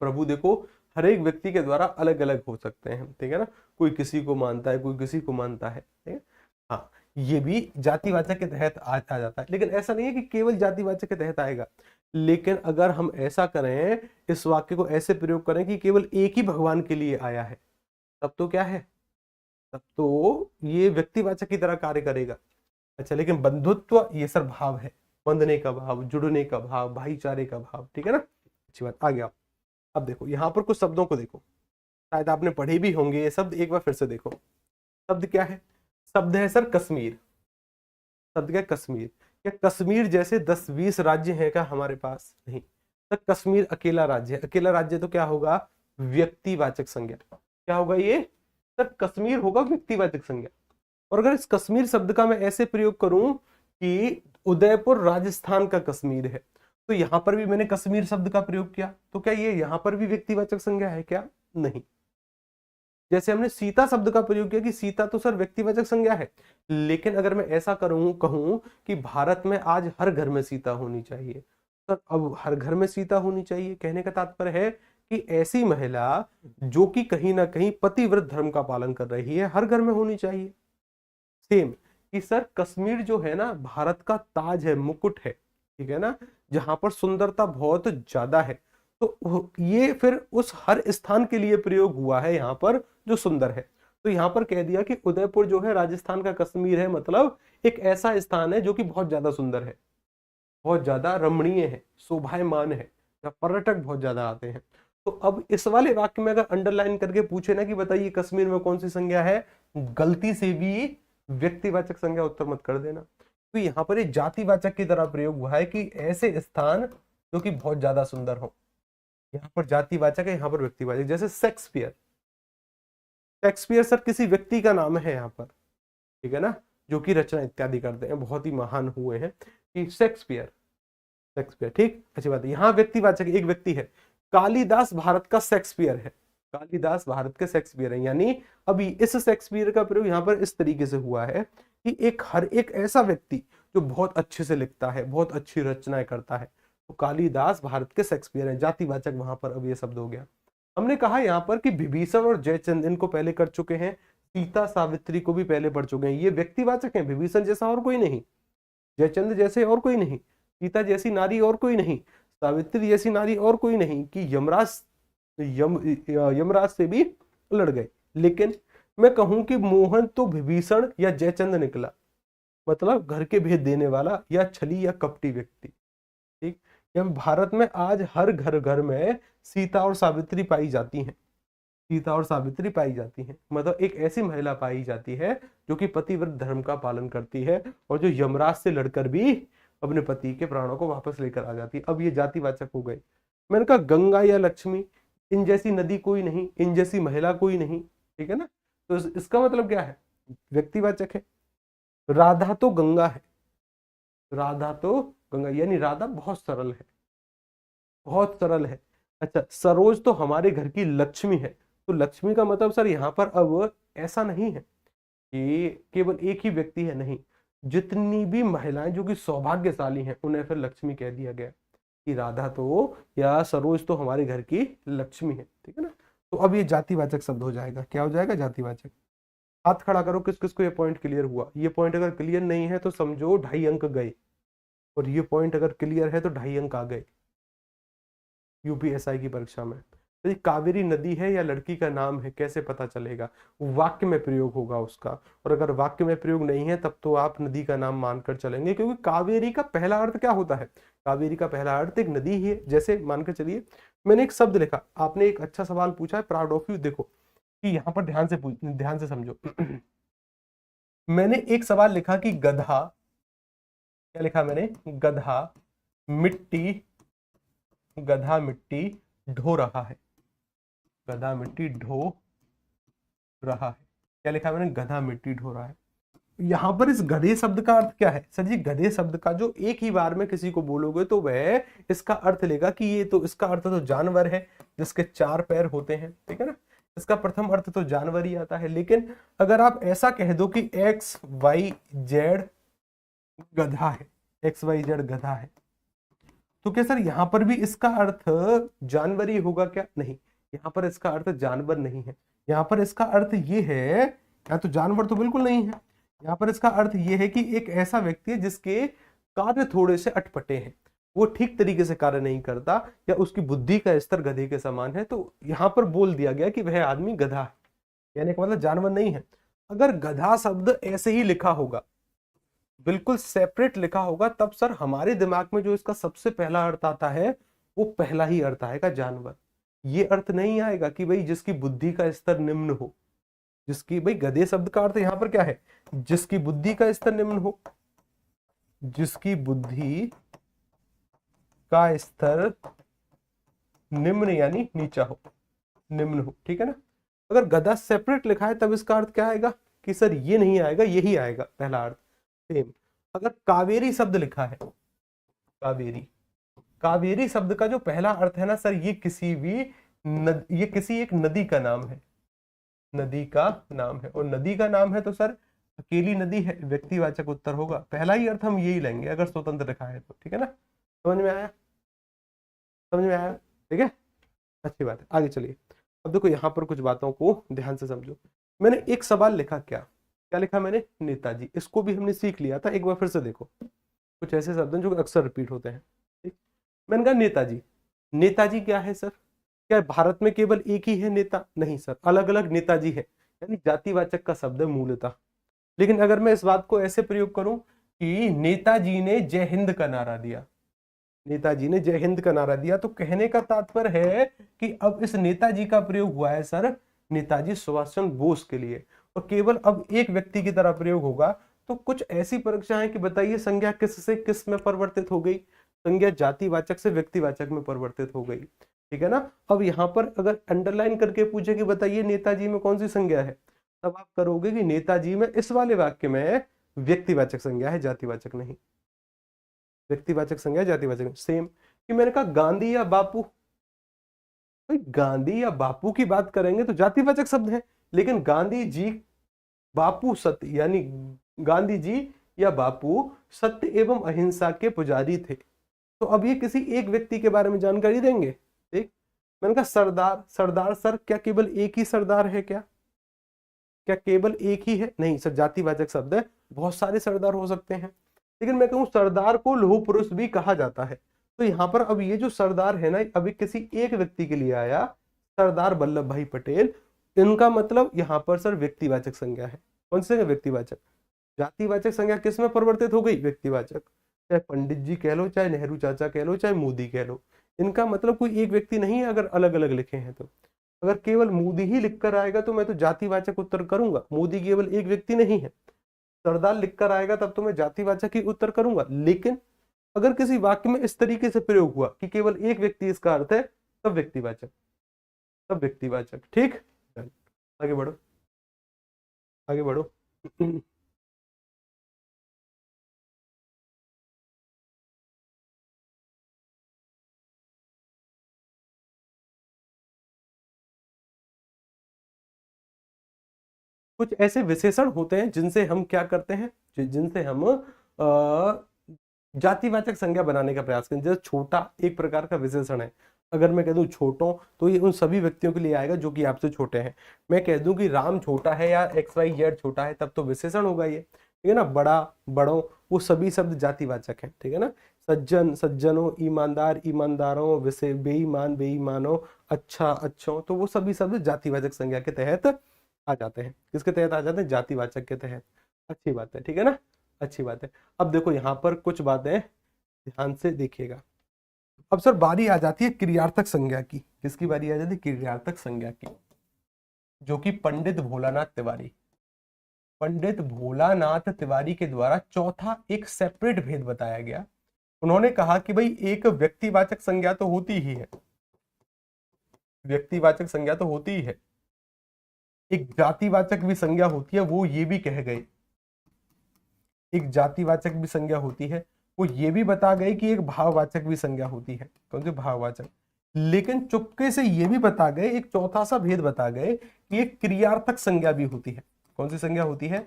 प्रभु देखो हर एक व्यक्ति के द्वारा अलग अलग हो सकते हैं, ठीक है ना, कोई किसी को मानता है, कोई किसी को मानता है, ठीक है। हाँ, ये भी जातिवाचक के तहत आ जाता है, लेकिन ऐसा नहीं है कि केवल जातिवाचक के तहत आएगा। लेकिन अगर हम ऐसा करें, इस वाक्य को ऐसे प्रयोग करें कि केवल एक ही भगवान के लिए आया है, तब तो क्या है, तब तो ये व्यक्तिवाचक की तरह कार्य करेगा। अच्छा, लेकिन बंधुत्व ये सर भाव है, बंधने का भाव, जुड़ने का भाव, भाईचारे का भाव, ठीक है ना। अच्छी बात, आ गया। अब देखो यहाँ पर कुछ शब्दों को देखो, शायद आपने पढ़े भी होंगे ये शब्द, एक बार फिर से देखो। शब्द क्या है, शब्द है सर कश्मीर। शब्द क्या, कश्मीर। क्या कश्मीर जैसे 10-20 राज्य हैं क्या हमारे पास, नहीं सर, कश्मीर अकेला राज्य है। अकेला राज्य तो क्या होगा, व्यक्तिवाचक संज्ञा। क्या होगा ये सर, कश्मीर होगा व्यक्तिवाचक संज्ञा। और अगर इस कश्मीर शब्द का मैं ऐसे प्रयोग करूं कि उदयपुर राजस्थान का कश्मीर है, तो यहां पर भी मैंने कश्मीर शब्द का प्रयोग किया, तो क्या ये यहां पर भी व्यक्तिवाचक संज्ञा है क्या, नहीं। जैसे हमने सीता शब्द का प्रयोग किया कि सीता तो सर व्यक्तिवाचक संज्ञा है, लेकिन अगर मैं ऐसा करूं, कहूं कि भारत में आज हर घर में सीता होनी चाहिए, सर अब हर घर में सीता होनी चाहिए कहने का तात्पर्य है कि ऐसी महिला जो कि कहीं ना कहीं पतिव्रत धर्म का पालन कर रही है, हर घर में होनी चाहिए। सेम कि सर कश्मीर जो है ना, भारत का ताज है, मुकुट है, ठीक है ना, जहां पर सुंदरता बहुत ज्यादा है। तो ये फिर उस हर स्थान के लिए प्रयोग हुआ है यहाँ पर जो सुंदर है। तो यहाँ पर कह दिया कि उदयपुर जो है राजस्थान का कश्मीर है, मतलब एक ऐसा स्थान है जो कि बहुत ज्यादा सुंदर है, बहुत ज्यादा रमणीय है, शोभायमान है, जहाँ पर्यटक बहुत ज्यादा आते हैं। तो अब इस वाले वाक्य में अगर अंडरलाइन करके पूछे ना कि बताइए कश्मीर में कौन सी संज्ञा है, गलती से भी व्यक्तिवाचक संज्ञा उत्तर मत कर देना। तो यहाँ पर ये जातिवाचक की तरह प्रयोग हुआ है कि ऐसे स्थान जो कि बहुत ज्यादा सुंदर हो, यहाँ पर जातिवाचक है, यहाँ पर व्यक्तिवाचक। जैसे शेक्सपियर, शेक्सपियर सर किसी व्यक्ति का नाम है यहाँ पर, ठीक है ना, जो कि रचना इत्यादि करते हैं, बहुत ही महान हुए हैं कि शेक्सपियर, शेक्सपियर, ठीक, अच्छी बात है। यहाँ व्यक्तिवाचक एक व्यक्ति है, कालिदास भारत का शेक्सपियर है, कालिदास भारत के शेक्सपियर है। यानी अभी इस शेक्सपियर का प्रयोग यहाँ पर इस तरीके से हुआ है कि हर एक ऐसा व्यक्ति जो बहुत अच्छे से लिखता है, बहुत अच्छी रचनाएं करता है, तो कालिदास भारत के शेक्सपियर है, जातिवाचक वहां पर अब ये शब्द हो गया। हमने कहा यहाँ पर कि विभीषण और जयचंद इनको पहले कर चुके हैं, सीता सावित्री को भी पहले पढ़ चुके हैं, ये व्यक्तिवाचक हैं, विभीषण जैसा और कोई नहीं, जयचंद जैसे और कोई नहीं, सीता जैसी नारी और कोई नहीं, सावित्री जैसी नारी और कोई नहीं, कि यमराज से भी लड़ गए। लेकिन मैं कहूं कि मोहन तो विभीषण या जयचंद निकला, मतलब घर के भेद देने वाला या छली या कपटी व्यक्ति, ठीक। या भारत में आज हर घर घर में सीता और सावित्री पाई जाती हैं, सीता और सावित्री पाई जाती हैं, मतलब एक ऐसी महिला पाई जाती है जो कि पतिव्रत धर्म का पालन करती है और जो यमराज से लड़कर भी अपने पति के प्राणों को वापस लेकर आ जाती है। अब ये जातिवाचक हो गए। मैंने कहा गंगा या लक्ष्मी, इन जैसी नदी कोई नहीं, इन जैसी महिला कोई नहीं, ठीक है ना, तो इसका मतलब क्या है, व्यक्तिवाचक है। राधा तो गंगा है, राधा तो गंगा, यानी राधा बहुत सरल है, बहुत सरल है। अच्छा, सरोज तो हमारे घर की लक्ष्मी है, तो लक्ष्मी का मतलब सर यहाँ पर अब ऐसा नहीं है कि केवल एक ही व्यक्ति है, नहीं, जितनी भी महिलाएं जो कि सौभाग्यशाली हैं उन्हें फिर लक्ष्मी कह दिया गया कि राधा तो या सरोज तो हमारे घर की लक्ष्मी है, ठीक है ना। तो अब ये जातिवाचक शब्द हो जाएगा। क्या हो जाएगा? जातिवाचक। हाथ खड़ा करो किस किस को ये पॉइंट क्लियर हुआ। ये पॉइंट अगर क्लियर नहीं है तो समझो 2.5 अंक गए, और ये पॉइंट अगर क्लियर है तो 2.5 अंक आ गए यूपीएसआई की परीक्षा में। तो ये कावेरी नदी है या लड़की का नाम है, कैसे पता चलेगा? वाक्य में प्रयोग होगा उसका, और अगर वाक्य में प्रयोग नहीं है तब तो आप नदी का नाम मानकर चलेंगे, क्योंकि कावेरी का पहला अर्थ क्या होता है? कावेरी का पहला अर्थ एक नदी ही है। जैसे मानकर चलिए मैंने एक शब्द लिखा, आपने एक अच्छा सवाल पूछा है, प्राउड ऑफ यू। देखो कि यहाँ पर ध्यान से समझो। मैंने एक सवाल लिखा कि गधा, क्या लिखा मैंने? गधा मिट्टी ढो रहा है। गधा मिट्टी ढो रहा है। क्या लिखा मैंने? गधा मिट्टी ढो रहा है। यहां पर इस गधे शब्द का अर्थ क्या है सर जी? गधे शब्द का जो एक ही बार में किसी को बोलोगे तो वह इसका अर्थ लेगा कि ये तो, इसका अर्थ तो जानवर है जिसके 4 पैर होते हैं, ठीक है ना। इसका प्रथम अर्थ तो जानवर ही आता है। लेकिन अगर आप ऐसा कह दो कि XYZ गधा है, XYZ गधा है, तो क्या सर यहां पर भी इसका अर्थ जानवर ही होगा क्या? नहीं, यहां पर इसका अर्थ जानवर नहीं है। यहां पर इसका अर्थ ये है, या तो जानवर तो बिल्कुल नहीं है, यहां पर इसका अर्थ ये है कि एक ऐसा व्यक्ति है जिसके कार्य थोड़े से अटपटे हैं, वो ठीक तरीके से कार्य नहीं करता, या उसकी बुद्धि का स्तर गधे के समान है, तो यहां पर बोल दिया गया कि वह आदमी गधा है, यानी कि मतलब जानवर नहीं है। अगर गधा शब्द ऐसे ही लिखा होगा, बिल्कुल सेपरेट लिखा होगा, तब सर हमारे दिमाग में जो इसका सबसे पहला अर्थ आता है वो पहला ही अर्थ आएगा जानवर। ये अर्थ नहीं आएगा कि भाई जिसकी बुद्धि का स्तर निम्न हो, जिसकी, भाई गधे शब्द का अर्थ यहां पर क्या है? जिसकी बुद्धि का स्तर निम्न हो, जिसकी बुद्धि का स्तर निम्न यानी नीचा हो, निम्न हो, ठीक है ना। अगर गधा सेपरेट लिखा है तब इसका अर्थ क्या आएगा कि सर ये नहीं आएगा, यही आएगा पहला अर्थ। सेम अगर कावेरी शब्द लिखा है, कावेरी, कावेरी शब्द का जो पहला अर्थ है ना सर, ये किसी भी ये किसी एक नदी का नाम है, नदी का नाम है, और नदी का नाम है तो सर अकेली नदी है, व्यक्तिवाचक उत्तर होगा। पहला ही अर्थ हम यही लेंगे अगर स्वतंत्र लिखा है तो, ठीक है ना। समझ में आया? समझ में आया? ठीक है, अच्छी बात है, आगे चलिए। अब देखो यहाँ पर कुछ बातों को ध्यान से समझो। मैंने एक सवाल लिखा, क्या क्या लिखा मैंने? नेताजी। इसको भी हमने सीख लिया था, एक बार फिर से देखो। कुछ ऐसे शब्द हैं जो अक्सर रिपीट होते हैं, ठीक। मैंने कहा नेताजी, नेताजी क्या है सर? क्या भारत में केवल एक ही है नेता? नहीं सर, अलग अलग नेताजी है, यानी जातिवाचक का शब्द है मूलतः। लेकिन अगर मैं इस बात को ऐसे प्रयोग करूं कि नेताजी ने जय हिंद का नारा दिया, नेताजी ने जय हिंद का नारा दिया, तो कहने का तात्पर्य है कि अब इस नेताजी का प्रयोग हुआ है सर नेताजी सुभाष चंद्र बोस के लिए, और केवल अब एक व्यक्ति की तरह प्रयोग होगा। तो कुछ ऐसी परीक्षाएं कि बताइए संज्ञा किस से किस में परिवर्तित हो गई? संज्ञा जातिवाचक से व्यक्तिवाचक में परिवर्तित हो गई, ठीक है ना। अब यहाँ पर अगर अंडरलाइन करके पूछे कि बताइए नेताजी में कौन सी संज्ञा है, तब आप करोगे कि नेताजी में इस वाले वाक्य में व्यक्तिवाचक संज्ञा है, जातिवाचक नहीं। व्यक्तिवाचक संज्ञा, जातिवाचक सेम। कि मैंने कहा गांधी या बापू, भाई गांधी या बापू की बात करेंगे तो जातिवाचक शब्द है, लेकिन गांधी जी, बापू सत्य, यानी गांधी जी या बापू सत्य एवं अहिंसा के पुजारी थे। तो अब ये किसी एक व्यक्ति के बारे में जानकारी देंगे, ठीक। मैंने कहा सरदार, सरदार सर क्या केवल एक ही सरदार है क्या? क्या केवल एक ही है? नहीं सर, जातिवाचक शब्द है, बहुत सारे सरदार हो सकते हैं। लेकिन मैं कहूं सरदार को लौह पुरुष भी कहा जाता है, तो यहाँ पर अब ये जो सरदार है ना, अभी किसी एक व्यक्ति के लिए आया, सरदार वल्लभ भाई पटेल। इनका मतलब यहाँ पर सर व्यक्तिवाचक संज्ञा है। कौन सी संज्ञा? व्यक्तिवाचक। जातिवाचक संज्ञा किस में परिवर्तित हो गई? व्यक्तिवाचक। चाहे पंडित जी कह लो, चाहे नेहरू चाचा कह लो, चाहे मोदी कह लो, इनका मतलब कोई एक व्यक्ति नहीं है अगर अलग अलग लिखे हैं तो। अगर केवल मोदी ही लिखकर आएगा तो मैं तो जातिवाचक उत्तर करूंगा, मोदी केवल एक व्यक्ति नहीं है। सरदार लिखकर आएगा तब तो मैं जातिवाचक ही उत्तर करूंगा। लेकिन अगर किसी वाक्य में इस तरीके से प्रयोग हुआ कि केवल एक व्यक्ति इसका अर्थ है, तब व्यक्तिवाचक, तब व्यक्तिवाचक, ठीक। आगे बढ़ो, आगे बढ़ो। कुछ ऐसे विशेषण होते हैं जिनसे हम क्या करते हैं, जिनसे हम जातिवाचक संज्ञा बनाने का प्रयास करें। जैसे छोटा एक प्रकार का विशेषण है। अगर मैं कह दूं छोटों तो ये उन सभी व्यक्तियों के लिए आएगा जो कि आपसे छोटे हैं। मैं कह दूं कि राम छोटा है या XYZ छोटा है, तब तो विशेषण होगा ये, ठीक है ना। बड़ा, बड़ों, वो सभी शब्द जातिवाचक हैं, ठीक है ना। सज्जन, सज्जनों, ईमानदार, ईमानदारों, वैसे बेईमान, बेईमानों, अच्छा, अच्छों, तो वो सभी शब्द जातिवाचक संज्ञा के तहत आ जाते हैं। किसके तहत आ जाते हैं? जातिवाचक के तहत। अच्छी बात है, ठीक है ना, अच्छी बात है। अब देखो यहाँ पर कुछ बातें ध्यान से देखिएगा। अब सर बारी आ जाती है क्रियार्थक संज्ञा की। किसकी बारी आ जाती है? क्रियार्थक संज्ञा की, जो कि पंडित भोलानाथ तिवारी, पंडित भोलानाथ तिवारी के द्वारा चौथा एक सेपरेट भेद बताया गया। उन्होंने कहा कि भाई एक व्यक्तिवाचक संज्ञा तो होती ही है, व्यक्तिवाचक संज्ञा तो होती ही है, एक जातिवाचक भी संज्ञा होती है, वो ये भी कह गए, एक जातिवाचक भी संज्ञा होती है, वो ये भी बता गए कि एक भाववाचक भी संज्ञा होती है। कौन सी? भाववाचक। लेकिन चुपके से ये भी बता गए, एक चौथा सा भेद बता गए कि एक क्रियार्थक संज्ञा भी होती है। कौन सी संज्ञा होती है?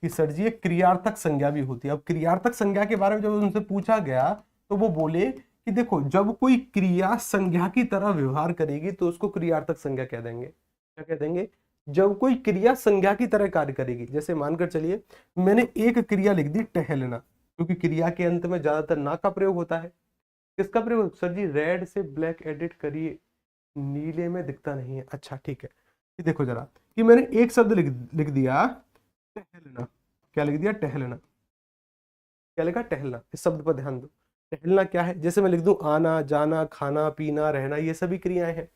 कि सर जी एक क्रियार्थक संज्ञा भी होती है। अब क्रियार्थक संज्ञा के बारे में जब उनसे पूछा गया तो वो बोले कि देखो, जब कोई क्रिया संज्ञा की तरह व्यवहार करेगी तो उसको क्रियार्थक संज्ञा कह देंगे। क्या कह देंगे? जब कोई क्रिया संज्ञा की तरह कार्य करेगी। जैसे मानकर चलिए मैंने एक क्रिया लिख दी टहलना, क्योंकि क्रिया के अंत में ज्यादातर ना का प्रयोग होता है। किसका प्रयोग? सर जी रेड से ब्लैक एडिट करिए, नीले में दिखता नहीं है। अच्छा ठीक है, ये देखो जरा कि मैंने एक शब्द लिख दिया टहलना। क्या लिख दिया? टहलना। क्या लिखा? टहलना। इस शब्द पर ध्यान दो। टहलना क्या है? जैसे मैं लिख दूं आना, जाना, खाना, पीना, रहना, ये सभी क्रियाएं हैं।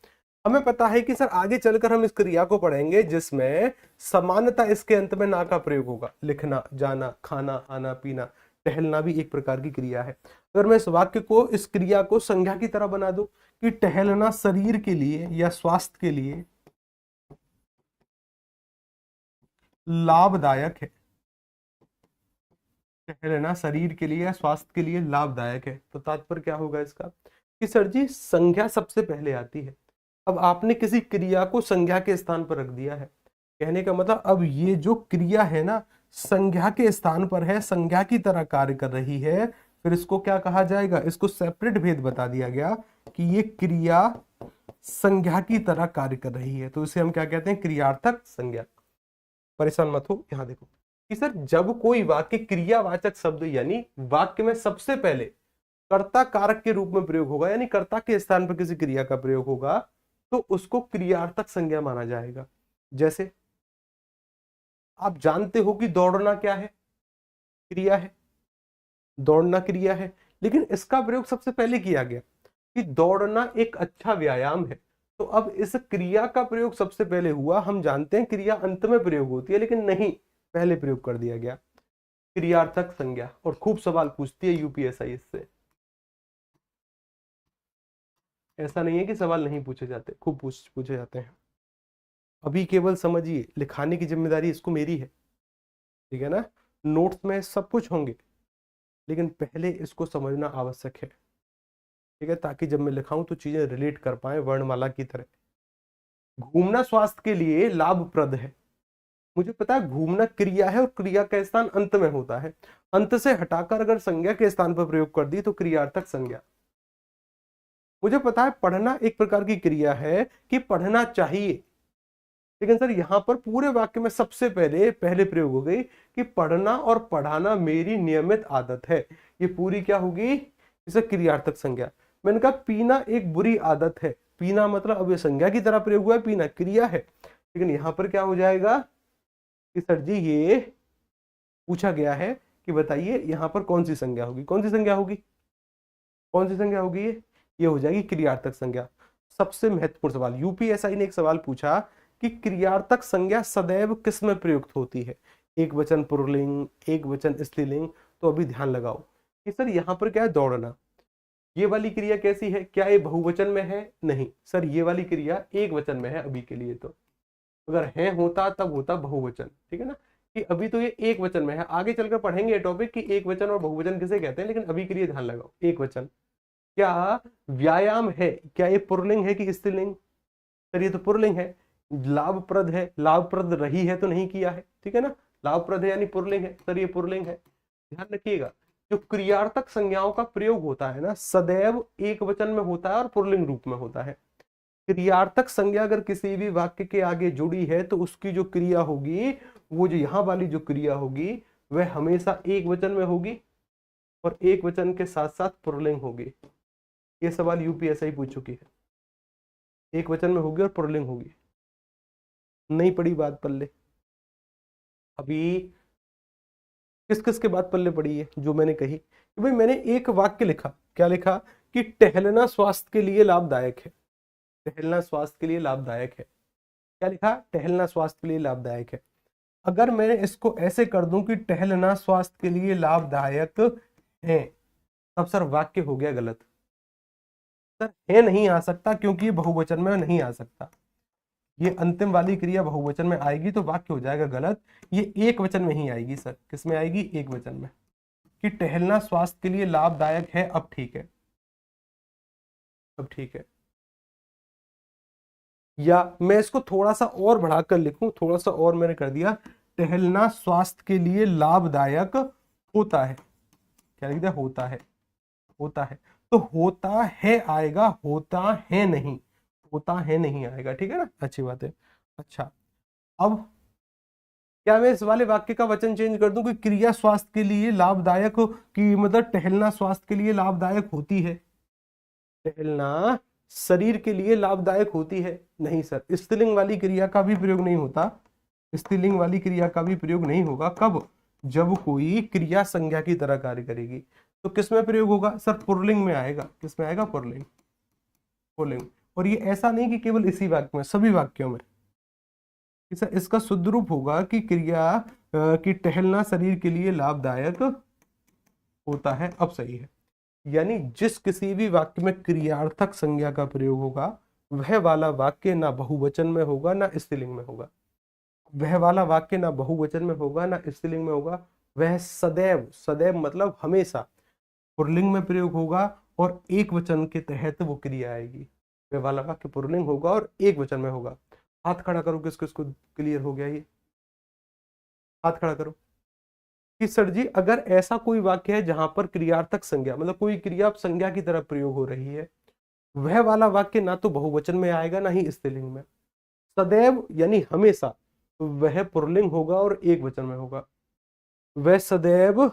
हमें पता है कि सर आगे चलकर हम इस क्रिया को पढ़ेंगे जिसमें समानता इसके अंत में ना का प्रयोग होगा। लिखना, जाना, खाना, आना, पीना, टहलना भी एक प्रकार की क्रिया है। अगर मैं इस वाक्य को, इस क्रिया को संज्ञा की तरह बना दूं कि टहलना शरीर के लिए या स्वास्थ्य के लिए लाभदायक है, टहलना शरीर के लिए या स्वास्थ्य के लिए लाभदायक है, तो तात्पर्य क्या होगा इसका? कि सर जी संज्ञा सबसे पहले आती है। अब आपने किसी क्रिया को संज्ञा के स्थान पर रख दिया है, कहने का मतलब अब ये जो क्रिया है ना संज्ञा के स्थान पर है, संज्ञा की तरह कार्य कर रही है, फिर इसको क्या कहा जाएगा? इसको सेपरेट भेद बता दिया गया कि ये क्रिया संज्ञा की तरह कार्य कर रही है, तो इसे हम क्या कहते हैं? क्रियार्थक संज्ञा। परेशान मत हो। यहां देखो कि सर जब कोई वाक्य क्रियावाचक शब्द यानी वाक्य में सबसे पहले कर्ता कारक के रूप में प्रयोग होगा, यानी कर्ता के स्थान पर किसी क्रिया का प्रयोग होगा, तो उसको क्रियार्थक संज्ञा माना जाएगा। जैसे आप जानते हो कि दौड़ना क्या है? क्रिया है, दौड़ना क्रिया है, लेकिन इसका प्रयोग सबसे पहले किया गया कि दौड़ना एक अच्छा व्यायाम है। तो अब इस क्रिया का प्रयोग सबसे पहले हुआ। हम जानते हैं क्रिया अंत में प्रयोग होती है, लेकिन नहीं, पहले प्रयोग कर दिया गया क्रियार्थक संज्ञा। और खूब सवाल पूछती है यूपीएससी इससे, ऐसा नहीं है कि सवाल नहीं पूछे जाते, खूब पूछे जाते हैं। अभी केवल समझिए लिखाने की जिम्मेदारी इसको मेरी है, ठीक है ना। नोट्स में सब कुछ होंगे, लेकिन पहले इसको समझना आवश्यक है, ठीक है, ताकि जब मैं लिखाऊं तो चीजें रिलेट कर पाए वर्णमाला की तरह। घूमना स्वास्थ्य के लिए लाभप्रद है, मुझे पता है घूमना क्रिया है और क्रिया का स्थान अंत में होता है। अंत से हटाकर अगर संज्ञा के स्थान पर प्रयोग कर दी तो क्रियार्थक संज्ञा। मुझे पता है पढ़ना एक प्रकार की क्रिया है कि पढ़ना चाहिए, लेकिन सर यहां पर पूरे वाक्य में सबसे पहले प्रयोग हो गई कि पढ़ना और पढ़ाना मेरी नियमित आदत है। ये पूरी क्या होगी? इसे क्रियार्थक संज्ञा। मैंने कहा पीना एक बुरी आदत है, पीना मतलब अब ये संज्ञा की तरह प्रयोग हुआ है, पीना क्रिया है, लेकिन यहां पर क्या हो जाएगा कि सर जी ये पूछा गया है कि बताइए यहां पर कौन सी संज्ञा होगी? कौन सी संज्ञा होगी? कौन सी संज्ञा होगी? ये हो जाएगी क्रियार्थक संज्ञा। सबसे महत्वपूर्ण सवाल, यूपीएसआई ने एक सवाल पूछा कि क्रियार्थक संज्ञा सदैव किस में प्रयुक्त होती है? एक वचन पुल्लिंग, एक वचन स्त्रीलिंग। तो अभी ध्यान लगाओ कि सर यहाँ पर क्या है? दौड़ना। ये वाली क्रिया कैसी है? क्या ये बहुवचन में है? नहीं सर, ये वाली क्रिया एक वचन में है अभी के लिए। तो अगर है होता तब होता बहुवचन, ठीक है ना, कि अभी तो ये एक वचन में है। आगे चलकर पढ़ेंगे ये टॉपिक कि एक वचन और बहुवचन किसे कहते हैं, लेकिन अभी के लिए ध्यान लगाओ एक वचन। क्या व्यायाम है? क्या ये पुल्लिंग है कि स्त्रीलिंग? सर ये तो पुल्लिंग है। लाभप्रद है, लाभप्रद रही है तो नहीं किया है, ठीक है ना। लाभप्रद है यानी पुल्लिंग है, सर ये पुल्लिंग है। ध्यान रखिएगा जो क्रियार्थक संज्ञाओं का प्रयोग होता है ना, सदैव एक वचन में होता है और पुल्लिंग रूप में होता है। क्रियार्थक संज्ञा अगर किसी भी वाक्य के आगे जुड़ी है तो उसकी जो क्रिया होगी, वो जो यहाँ वाली जो क्रिया होगी, वह हमेशा एक वचन में होगी और एक वचन के साथ साथ पुल्लिंग होगी। ये सवाल यूपीएससी पूछ चुकी है, एक वचन में होगी और पुल्लिंग होगी। नहीं पड़ी बात पल्ले? अभी किस किस के बाद पल्ले पड़ी है? जो मैंने कही कि भाई मैंने एक वाक्य लिखा, क्या लिखा कि टहलना स्वास्थ्य के लिए लाभदायक है। टहलना स्वास्थ्य के लिए लाभदायक है। क्या लिखा? टहलना स्वास्थ्य के लिए लाभदायक है। अगर मैं इसको ऐसे कर दूं कि टहलना स्वास्थ्य के लिए लाभदायक है, तब सर वाक्य हो गया गलत। सर है नहीं आ सकता क्योंकि ये बहुवचन में नहीं आ सकता। ये अंतिम वाली क्रिया बहुवचन में आएगी तो वाक्य हो जाएगा गलत। ये एक वचन में ही आएगी सर। किस में आएगी? एक वचन में। कि टहलना स्वास्थ्य के लिए लाभदायक है। अब ठीक है, अब ठीक है। या मैं इसको थोड़ा सा और बढ़ाकर लिखूं, थोड़ा सा और मैंने कर दिया, टहलना स्वास्थ्य के लिए लाभदायक होता है। क्या लिख दिया? होता है। होता है तो होता है आएगा, होता है नहीं, होता है नहीं आएगा। ठीक है ना? अच्छी बात है। अच्छा, अब क्या मैं इस वाले वाक्य का वचन चेंज कर दूं कि क्रिया स्वास्थ्य के लिए लाभदायक की मतलब टहलना स्वास्थ्य के लिए लाभदायक होती है। टहलना शरीर के लिए लाभदायक होती है। नहीं सर, स्त्रीलिंग वाली क्रिया का भी प्रयोग नहीं होता। स्त्रीलिंग वाली क्रिया का भी प्रयोग नहीं होगा। कब? जब कोई क्रिया संज्ञा की तरह कार्य करेगी। तो किस में प्रयोग होगा सर? पुल्लिंग में आएगा। किस में आएगा? पुल्लिंग। पुल्लिंग। और ये ऐसा नहीं कि केवल इसी वाक्य में, सभी वाक्यों में। इसका शुद्ध रूप होगा कि क्रिया की टहलना शरीर के लिए लाभदायक होता है। अब सही है। यानी जिस किसी भी वाक्य में क्रियार्थक संज्ञा का प्रयोग होगा, वह वाला वाक्य ना बहुवचन में होगा ना स्त्रीलिंग में होगा। वह वाला वाक्य ना बहुवचन में होगा ना स्त्रीलिंग में होगा। वह सदैव, सदैव मतलब हमेशा पुल्लिंग में प्रयोग होगा और एक वचन के तहत वो क्रिया आएगी। वह वाला वाक्य पुल्लिंग होगा और एक वचन में होगा। हाथ खड़ा करो किस किस को क्लियर हो गया ये? हाथ खड़ा करो कि सर जी अगर ऐसा कोई वाक्य है जहां पर क्रियार्थक संज्ञा मतलब कोई क्रिया संज्ञा की तरह प्रयोग हो रही है, वह वाला वाक्य ना तो बहुवचन में आएगा ना ही स्त्रीलिंग में। सदैव यानी हमेशा वह पुल्लिंग होगा और एक वचन में होगा। वह सदैव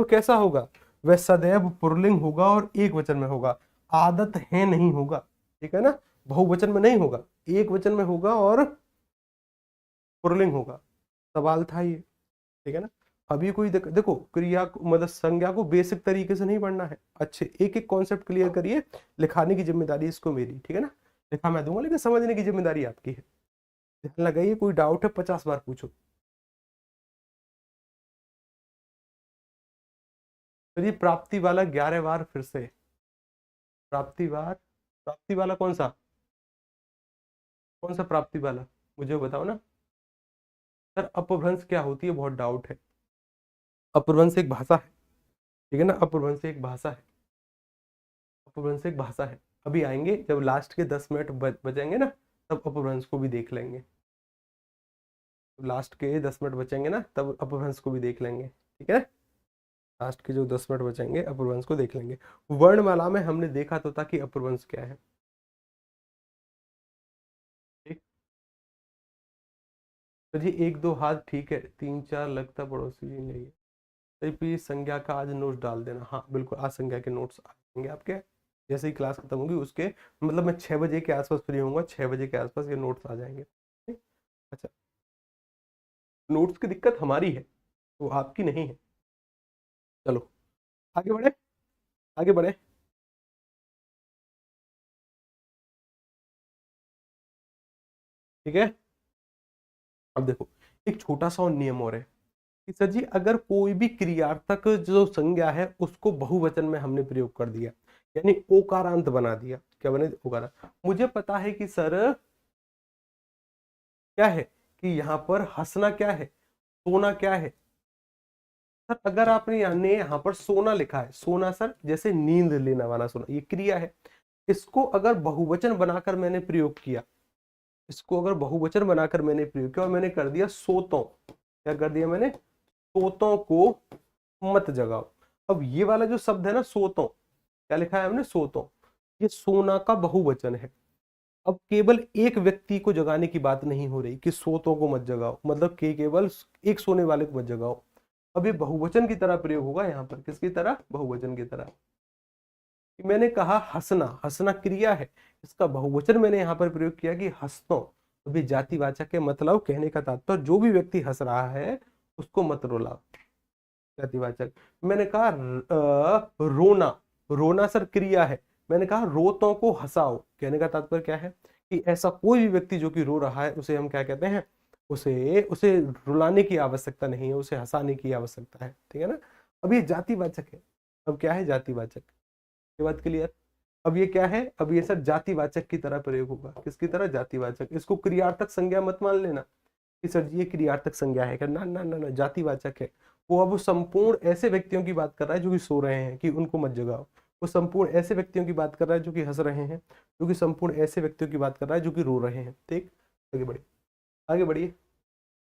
कैसा होगा? वह सदैव पुल्लिंग होगा और एक वचन में होगा। आदत है नहीं होगा। ठीक है ना? बहुवचन में नहीं होगा, एक वचन में होगा और पुल्लिंग होगा। सवाल था ये। ठीक है ना? अभी कोई देखो क्रिया मतलब संज्ञा को बेसिक तरीके से नहीं पढ़ना है। अच्छे एक एक कॉन्सेप्ट क्लियर करिए। लिखाने की जिम्मेदारी इसको मेरी। ठीक है ना? लिखा मैं दूंगा लेकिन समझने की जिम्मेदारी आपकी है। ध्यान लगाइए, कोई डाउट है 50 बार पूछो। तो ये प्राप्ति वाला 11 बार फिर से। प्राप्ति वाला कौन सा? कौन सा प्राप्ति वाला? मुझे बताओ ना सर। अपभ्रंश क्या होती है? बहुत डाउट है। अपभ्रंश एक भाषा है। ठीक है ना? अपभ्रंश एक भाषा है। अपभ्रंश एक भाषा है। अभी आएंगे जब लास्ट के 10 मिनट बचेंगे ना, तब अपभ्रंश को भी देख लेंगे। लास्ट के 10 मिनट बचेंगे ना, तब अपभ्रंश को भी देख लेंगे। ठीक है? लास्ट के जो 10 मिनट बचेंगे अपभ्रंश को देख लेंगे। वर्णमाला में हमने देखा तो था कि अपभ्रंश क्या है। ठीक तो जी 1-2 हाथ ठीक है, 3-4 लगता पड़ोसी जी नहीं है। तो प्लीज संज्ञा का आज नोट्स डाल देना। हाँ बिल्कुल, आज संज्ञा के नोट्स आ जाएंगे आपके। जैसे ही क्लास खत्म होगी उसके मतलब मैं 6 बजे के आसपास फ्री होऊंगा, 6 बजे के आसपास ये नोट्स आ जाएंगे। ठीक? अच्छा, नोट्स की दिक्कत हमारी है, वो आपकी नहीं है। चलो आगे बढ़े, आगे बढ़े। ठीक है? अब देखो एक छोटा सा और नियम और है कि सर जी अगर कोई भी क्रियार्थक जो संज्ञा है उसको बहुवचन में हमने प्रयोग कर दिया, यानी ओकारांत बना दिया। क्या बने? ओकारांत। मुझे पता है कि सर क्या है कि यहाँ पर हंसना क्या है, सोना क्या है। सर अगर आपने यहाँ पर सोना लिखा है, सोना सर जैसे नींद लेना वाला सोना, ये क्रिया है। इसको अगर बहुवचन बनाकर मैंने प्रयोग किया, इसको अगर बहुवचन बनाकर मैंने प्रयोग किया और मैंने कर दिया सोतों, क्या कर दिया मैंने? सोतों को मत जगाओ। अब ये वाला जो शब्द है ना सोतो, क्या लिखा है हमने, सोतो, ये सोना का बहुवचन है। अब केवल एक व्यक्ति को जगाने की बात नहीं हो रही कि सोतों को मत जगाओ, मतलब कि केवल एक सोने वाले को मत जगाओ। अब ये बहुवचन की तरह प्रयोग होगा यहाँ पर, किसकी तरह, बहुवचन की तरह। मैंने कहा हंसना, हंसना क्रिया है, इसका बहुवचन मैंने यहाँ पर प्रयोग किया कि हंसतो। अभी जातिवाचक है, मतलब कहने का तात्पर्य जो भी व्यक्ति हंस रहा है उसको मत रुलाओ, जातिवाचक। मैंने कहा रोना, रोना सर क्रिया है, मैंने कहा रोतों को हंसाओ, कहने का तात्पर्य क्या है कि ऐसा कोई भी व्यक्ति जो कि रो रहा है उसे हम क्या कहते हैं, उसे उसे रुलाने की आवश्यकता नहीं है, उसे हंसाने की आवश्यकता है, ठीक है ना। अब ये जातिवाचक है, अब क्या है, जातिवाचक, ये बात क्लियर। अब ये क्या है, अब ये सर जातिवाचक की तरह प्रयोग होगा, किसकी तरह, जातिवाचक। इसको क्रियार्थक संज्ञा मत मान लेना कि सर जी ये क्रियार्थक संज्ञा है, ना ना ना ना, जातिवाचक है। वो अब संपूर्ण ऐसे व्यक्तियों की बात कर रहा है जो कि सो रहे हैं, कि उनको मत जगाओ। वो संपूर्ण ऐसे व्यक्तियों की बात कर रहा है जो कि हंस रहे हैं, जो कि संपूर्ण ऐसे व्यक्तियों की बात कर रहा है जो कि रो रहे हैं। ठीक, आगे बढ़िए, आगे बढ़िए।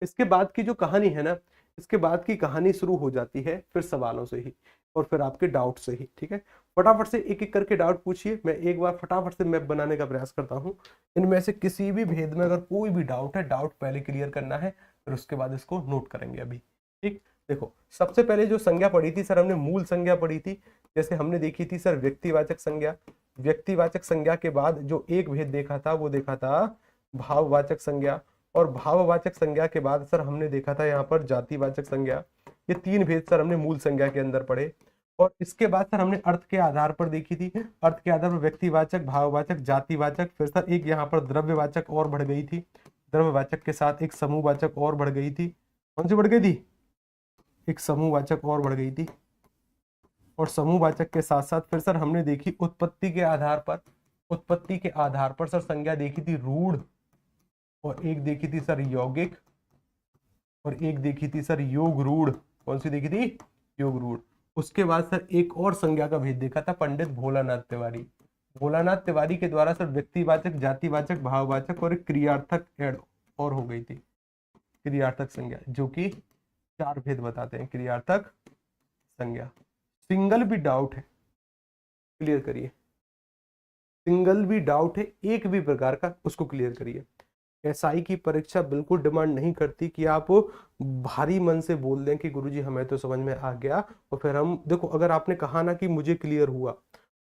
इसके बाद की जो कहानी है ना, इसके बाद की कहानी शुरू हो जाती है फिर सवालों से ही, और फिर आपके डाउट से ही। ठीक है, फटाफट से एक एक करके डाउट पूछिए, मैं एक बार फटाफट से मैप बनाने का प्रयास करता हूँ। इनमें से किसी भी भेद में अगर कोई भी डाउट है, डाउट पहले क्लियर करना है, फिर उसके बाद इसको नोट करेंगे अभी। ठीक, देखो सबसे पहले जो संज्ञा पढ़ी थी सर, हमने मूल संज्ञा पढ़ी थी। जैसे हमने देखी थी सर व्यक्तिवाचक संज्ञा, व्यक्तिवाचक संज्ञा के बाद जो एक भेद देखा था वो देखा था भाववाचक संज्ञा, और भाववाचक संज्ञा के बाद सर हमने देखा था यहाँ पर जातिवाचक संज्ञा। ये तीन भेद सर हमने मूल संज्ञा के अंदर पढ़े। और इसके बाद सर हमने अर्थ के आधार पर देखी थी, अर्थ के आधार पर व्यक्तिवाचक, भाववाचक, जातिवाचक, फिर सर एक यहाँ पर द्रव्यवाचक और बढ़ गई थी, द्रव्यवाचक के साथ एक समूहवाचक और बढ़ गई थी। कौन सी बढ़ गई थी, एक समूहवाचक और बढ़ गई थी। और समूहवाचक के साथ साथ फिर सर हमने देखी उत्पत्ति के आधार पर, उत्पत्ति के आधार पर सर संज्ञा देखी थी रूढ़, और एक देखी थी सर यौगिक, और एक देखी थी सर योग रूढ़। कौन सी देखी थी, योग रूढ़। उसके बाद सर एक और संज्ञा का भेद देखा था पंडित भोलानाथ तिवारी, भोलानाथ तिवारी के द्वारा सर व्यक्तिवाचक, जातिवाचक, भाववाचक और एक क्रियार्थक ऐड और हो गई थी, क्रियार्थक संज्ञा, जो कि चार भेद बताते हैं क्रियार्थक संज्ञा। सिंगल भी डाउट है, क्लियर करिए, सिंगल भी डाउट है एक भी प्रकार का, उसको क्लियर करिए। एसआई की परीक्षा बिल्कुल डिमांड नहीं करती कि आप भारी मन से बोल दें कि गुरुजी हमें तो समझ में आ गया, और फिर हम देखो, अगर आपने कहा ना कि मुझे क्लियर हुआ,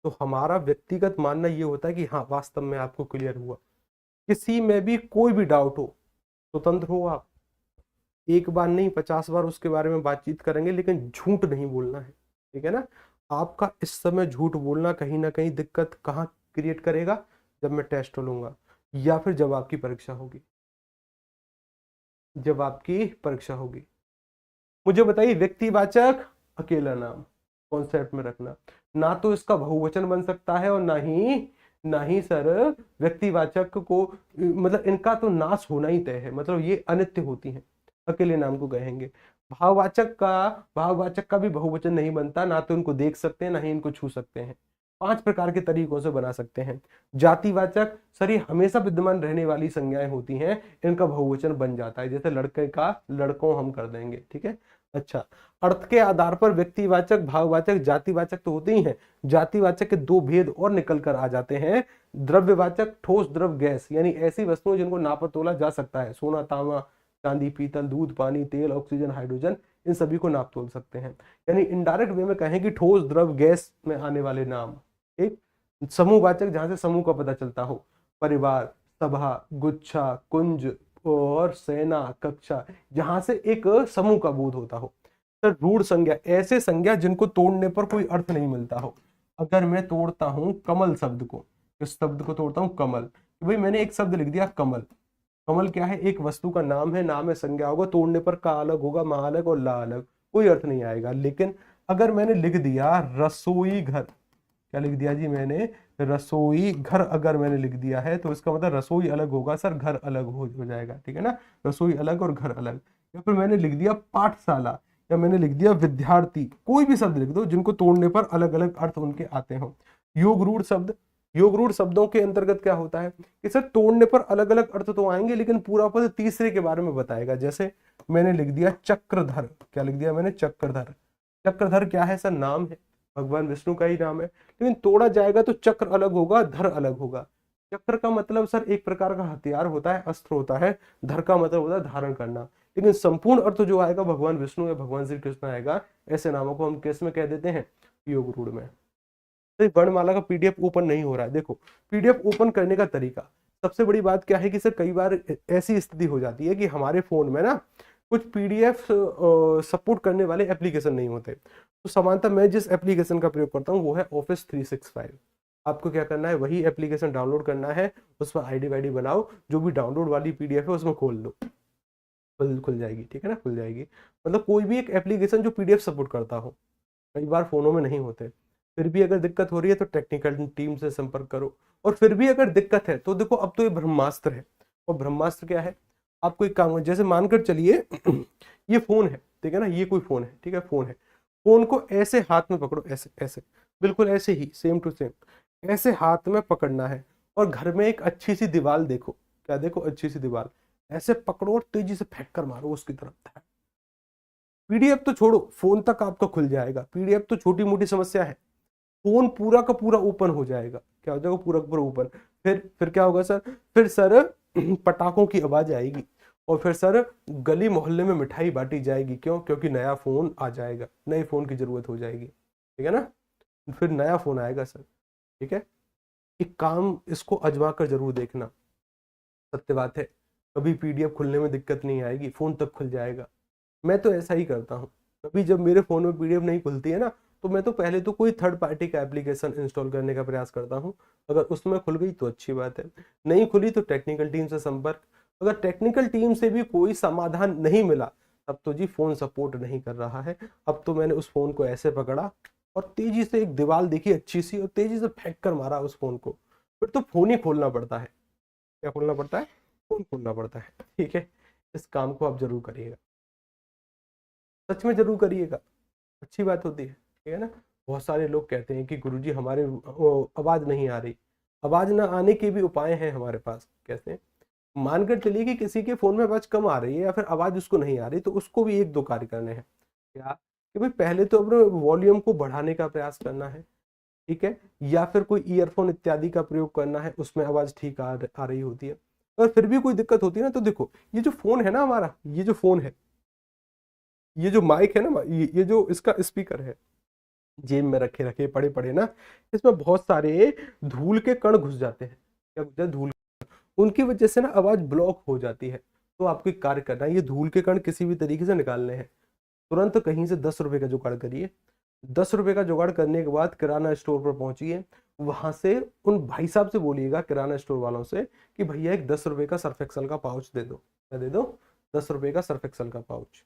तो हमारा व्यक्तिगत मानना ये होता है कि हाँ वास्तव में आपको क्लियर हुआ। किसी में भी कोई भी डाउट हो, स्वतंत्र हो आप, एक बार नहीं 50 बार उसके बारे में बातचीत करेंगे, लेकिन झूठ नहीं बोलना है, ठीक है ना। आपका इस समय झूठ बोलना कहीं ना कहीं दिक्कत कहाँ क्रिएट करेगा, जब मैं टेस्ट लूंगा या फिर जब आपकी परीक्षा होगी, जब आपकी परीक्षा होगी। मुझे बताइए, व्यक्तिवाचक अकेला नाम कॉन्सेप्ट में रखना, ना तो इसका बहुवचन बन सकता है और ना ही सर व्यक्तिवाचक को, मतलब इनका तो नाश होना ही तय है, मतलब ये अनित्य होती हैं, अकेले नाम को कहेंगे। भाववाचक का भी बहुवचन नहीं बनता, ना तो इनको देख सकते हैं ना ही इनको छू सकते हैं। 5 प्रकार के तरीकों से बना सकते हैं। जातिवाचक सर ये हमेशा विद्यमान रहने वाली संज्ञाएं होती हैं, इनका बहुवचन बन जाता है, जैसे लड़के का लड़कों हम कर देंगे, ठीक है। अच्छा, अर्थ के आधार पर व्यक्तिवाचक, भाववाचक, जातिवाचक तो होते ही हैं, जातिवाचक के दो भेद और निकल कर आ जाते हैं। द्रव्यवाचक ठोस, द्रव, गैस, यानी ऐसी वस्तुएं जिनको नापा तोला जा सकता है, सोना, तांबा, चांदी, पीतल, दूध, पानी, तेल, ऑक्सीजन, हाइड्रोजन, इन सभी को नाप तोल सकते हैं। यानी इनडायरेक्ट वे में कहें कि ठोस, द्रव, गैस में आने वाले नाम। एक समूहवाचक जहां से समूह का पता चलता हो, परिवार, सभा, गुच्छा, कुंज और सेना, कक्षा, जहां से एक समूह का बोध होता हो। सर रूढ़ संज्ञा, ऐसे संज्ञा जिनको तोड़ने पर कोई अर्थ नहीं मिलता हो। अगर मैं तोड़ता हूं कमल शब्द को, इस शब्द को तोड़ता हूं कमल, भाई मैंने एक शब्द लिख दिया कमल, कमल क्या है, एक वस्तु का नाम है, नाम है, संज्ञा होगा, तोड़ने पर का अलग होगा, मा अलग और ला अलग, कोई अर्थ नहीं आएगा। लेकिन अगर मैंने लिख दिया रसोई घर, क्या लिख दिया जी मैंने, रसोई घर, अगर मैंने लिख दिया है तो इसका मतलब रसोई अलग होगा सर, घर अलग हो जाएगा, ठीक है ना, रसोई अलग और घर अलग। या फिर मैंने लिख दिया पाठशाला, या मैंने लिख दिया विद्यार्थी, कोई भी शब्द लिख दो जिनको तोड़ने पर अलग अलग अर्थ उनके आते हो। योग रूढ़ शब्द, योग रूढ़ शब्दों के अंतर्गत क्या होता है कि सर तोड़ने पर अलग अलग अर्थ तो आएंगे, लेकिन पूरा पद तीसरे के बारे में बताएगा। जैसे मैंने लिख दिया चक्रधर, क्या लिख दिया मैंने, चक्रधर, चक्रधर क्या है सर? नाम है, भगवान विष्णु का ही नाम है। लेकिन तोड़ा जाएगा तो चक्र अलग होगा, धर अलग होगा। चक्र का मतलब सर एक प्रकार का हथियार होता है, अस्त्र होता है। धर का मतलब होता है धारण करना। लेकिन संपूर्ण अर्थ जो आएगा भगवान विष्णु या भगवान श्री कृष्ण आएगा, ऐसे नामों को हम किस में कह देते हैं? योग रूढ़ में। तो वर्णमाला का पीडीएफ ओपन नहीं हो रहा है। देखो पीडीएफ ओपन करने का तरीका, सबसे बड़ी बात क्या है कि सर कई बार ऐसी स्थिति हो जाती है कि हमारे फोन में ना कुछ पीडीएफ सपोर्ट करने वाले एप्लीकेशन नहीं होते। तो समानतः मैं जिस एप्लीकेशन का प्रयोग करता हूँ वो है ऑफिस 365। आपको क्या करना है, वही एप्लीकेशन डाउनलोड करना है, उस पर आईडी वाईडी बनाओ, जो भी डाउनलोड वाली पीडीएफ है उसमें खोल लो, खुल जाएगी। ठीक है ना, खुल जाएगी। मतलब कोई भी एक एप्लीकेशन जो पीडीएफ सपोर्ट करता हो, कई बार फोनों में नहीं होते। फिर भी अगर दिक्कत हो रही है तो टेक्निकल टीम से संपर्क करो। और फिर भी अगर दिक्कत है तो देखो अब तो ये ब्रह्मास्त्र है। और ब्रह्मास्त्र क्या है? आपको एक काम, जैसे मानकर चलिए ये फोन है, ठीक है ना, ये कोई फोन है, ठीक है, फोन है। फोन को ऐसे हाथ में पकड़ो, ऐसे ऐसे, बिल्कुल ऐसे ही सेम टू सेम ऐसे हाथ में पकड़ना है। और घर में एक अच्छी सी दीवार देखो, क्या देखो? अच्छी सी दीवार, ऐसे पकड़ो और तेजी से फेंक कर मारो उसकी तरफ। पीडीएफ तो छोड़ो, फोन तक आपका खुल जाएगा। पीडीएफ तो छोटी मोटी समस्या है, फोन पूरा का पूरा ओपन हो जाएगा। क्या हो जाएगा? पूरा का पूरा ओपन। फिर क्या होगा सर? फिर सर पटाखों की आवाज आएगी, और फिर सर गली मोहल्ले में मिठाई बांटी जाएगी। क्यों? क्योंकि नया फोन आ जाएगा, नए फोन की जरूरत हो जाएगी। ठीक है ना, फिर नया फोन आएगा सर। ठीक है, एक काम इसको अजमा कर जरूर देखना। सत्य बात है, कभी पीडीएफ खुलने में दिक्कत नहीं आएगी, फोन तक खुल जाएगा। मैं तो ऐसा ही करता हूँ। कभी जब मेरे फोन में पीडीएफ नहीं खुलती है ना, तो मैं तो पहले तो कोई थर्ड पार्टी का एप्लीकेशन इंस्टॉल करने का प्रयास करता हूँ। अगर उसमें खुल गई तो अच्छी बात है, नहीं खुली तो टेक्निकल टीम से संपर्क। अगर टेक्निकल टीम से भी कोई समाधान नहीं मिला, तब तो जी फोन सपोर्ट नहीं कर रहा है। अब तो मैंने उस फोन को ऐसे पकड़ा और तेजी से एक दीवार देखी अच्छी सी, और तेजी से फेंक कर मारा उस फोन को। फिर तो फोन ही खोलना पड़ता है। क्या खोलना पड़ता है? फोन खोलना पड़ता है। ठीक है, इस काम को आप जरूर करिएगा, सच में जरूर करिएगा, अच्छी बात होती है। ठीक है ना। बहुत सारे लोग कहते हैं कि गुरुजी हमारे आवाज नहीं आ रही। आवाज ना आने के भी उपाय हैं हमारे पास। कैसे? मानकर चलिए कि किसी के फोन में आवाज कम आ रही है या फिर आवाज उसको नहीं आ रही, तो उसको भी एक दो कार्य करने हैं। क्या? कि भाई पहले तो अपने वॉल्यूम को बढ़ाने का प्रयास करना है। ठीक है, या फिर कोई ईयरफोन इत्यादि का प्रयोग करना है, उसमें आवाज ठीक आ रही होती है। और फिर भी कोई दिक्कत होती है ना, तो देखो ये जो फोन है ना हमारा, ये जो फोन है, ये जो माइक है ना, ये जो इसका स्पीकर है, जेब में रखे रखे पड़े पड़े ना, इसमें बहुत सारे धूल के कण घुस जाते हैं। क्या घुस जाते? धूल। उनकी वजह से ना आवाज ब्लॉक हो जाती है। तो आपको एक कार्य करना है, ये धूल के कण किसी भी तरीके से निकालने हैं। तुरंत कहीं से 10 रुपए का जुगाड़ करिए। 10 रुपए का जुगाड़ करने के बाद किराना स्टोर पर पहुंचिए। वहां से उन भाई साहब से बोलिएगा, किराना स्टोर वालों से, कि भैया एक 10 रुपए का सर्फ एक्सल का पाउच दे दो। क्या दे दो? 10 रुपए का सर्फ एक्सल का पाउच।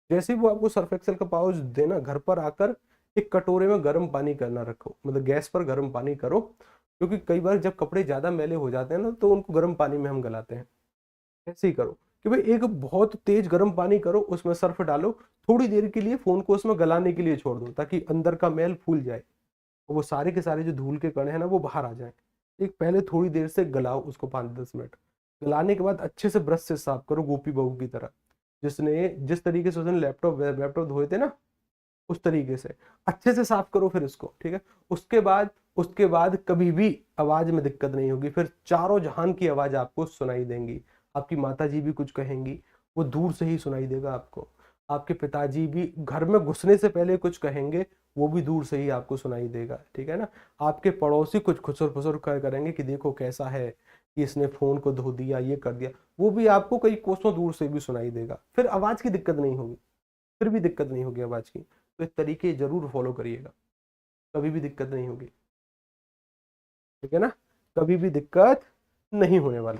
जैसे ही वो आपको सर्फ एक्सल का पाउच देना, घर पर आकर एक कटोरे में गर्म पानी करना रखो, मतलब गैस पर गर्म पानी करो। क्योंकि कई बार जब कपड़े ज्यादा मैले हो जाते हैं ना, तो उनको गर्म पानी में हम गलाते हैं। ऐसे ही करो कि भाई एक बहुत तेज गर्म पानी करो, उसमें सर्फ डालो, थोड़ी देर के लिए फोन को उसमें गलाने के लिए छोड़ दो, ताकि अंदर का मैल फूल जाए और वो सारे के सारे जो धूल के कण है ना वो बाहर आ जाए। एक पहले थोड़ी देर से गलाओ उसको, 5-10 मिनट। गलाने के बाद अच्छे से ब्रश से साफ करो, गोपी बहू की तरह। जिसने जिस तरीके से उसने लैपटॉप लैपटॉप धोए थे ना, उस तरीके से अच्छे से साफ करो फिर इसको। ठीक है, उसके बाद कभी भी आवाज में दिक्कत नहीं होगी। फिर चारों जहान की आवाज आपको सुनाई देंगी। आपकी माता जी भी कुछ कहेंगी, वो दूर से ही सुनाई देगा आपको। आपके पिताजी भी घर में घुसने से पहले कुछ कहेंगे, वो भी दूर से ही आपको सुनाई देगा। ठीक है ना। आपके पड़ोसी कुछ खुसर फुसर करेंगे कि देखो कैसा है कि इसने फोन को धो दिया, ये कर दिया, वो भी आपको कई कोसों दूर से भी सुनाई देगा। फिर आवाज की दिक्कत नहीं होगी, फिर भी दिक्कत नहीं होगी आवाज की। तो इस तरीके जरूर फॉलो करिएगा, कभी भी दिक्कत नहीं होगी। ठीक है ना, कभी भी दिक्कत नहीं होने वाली।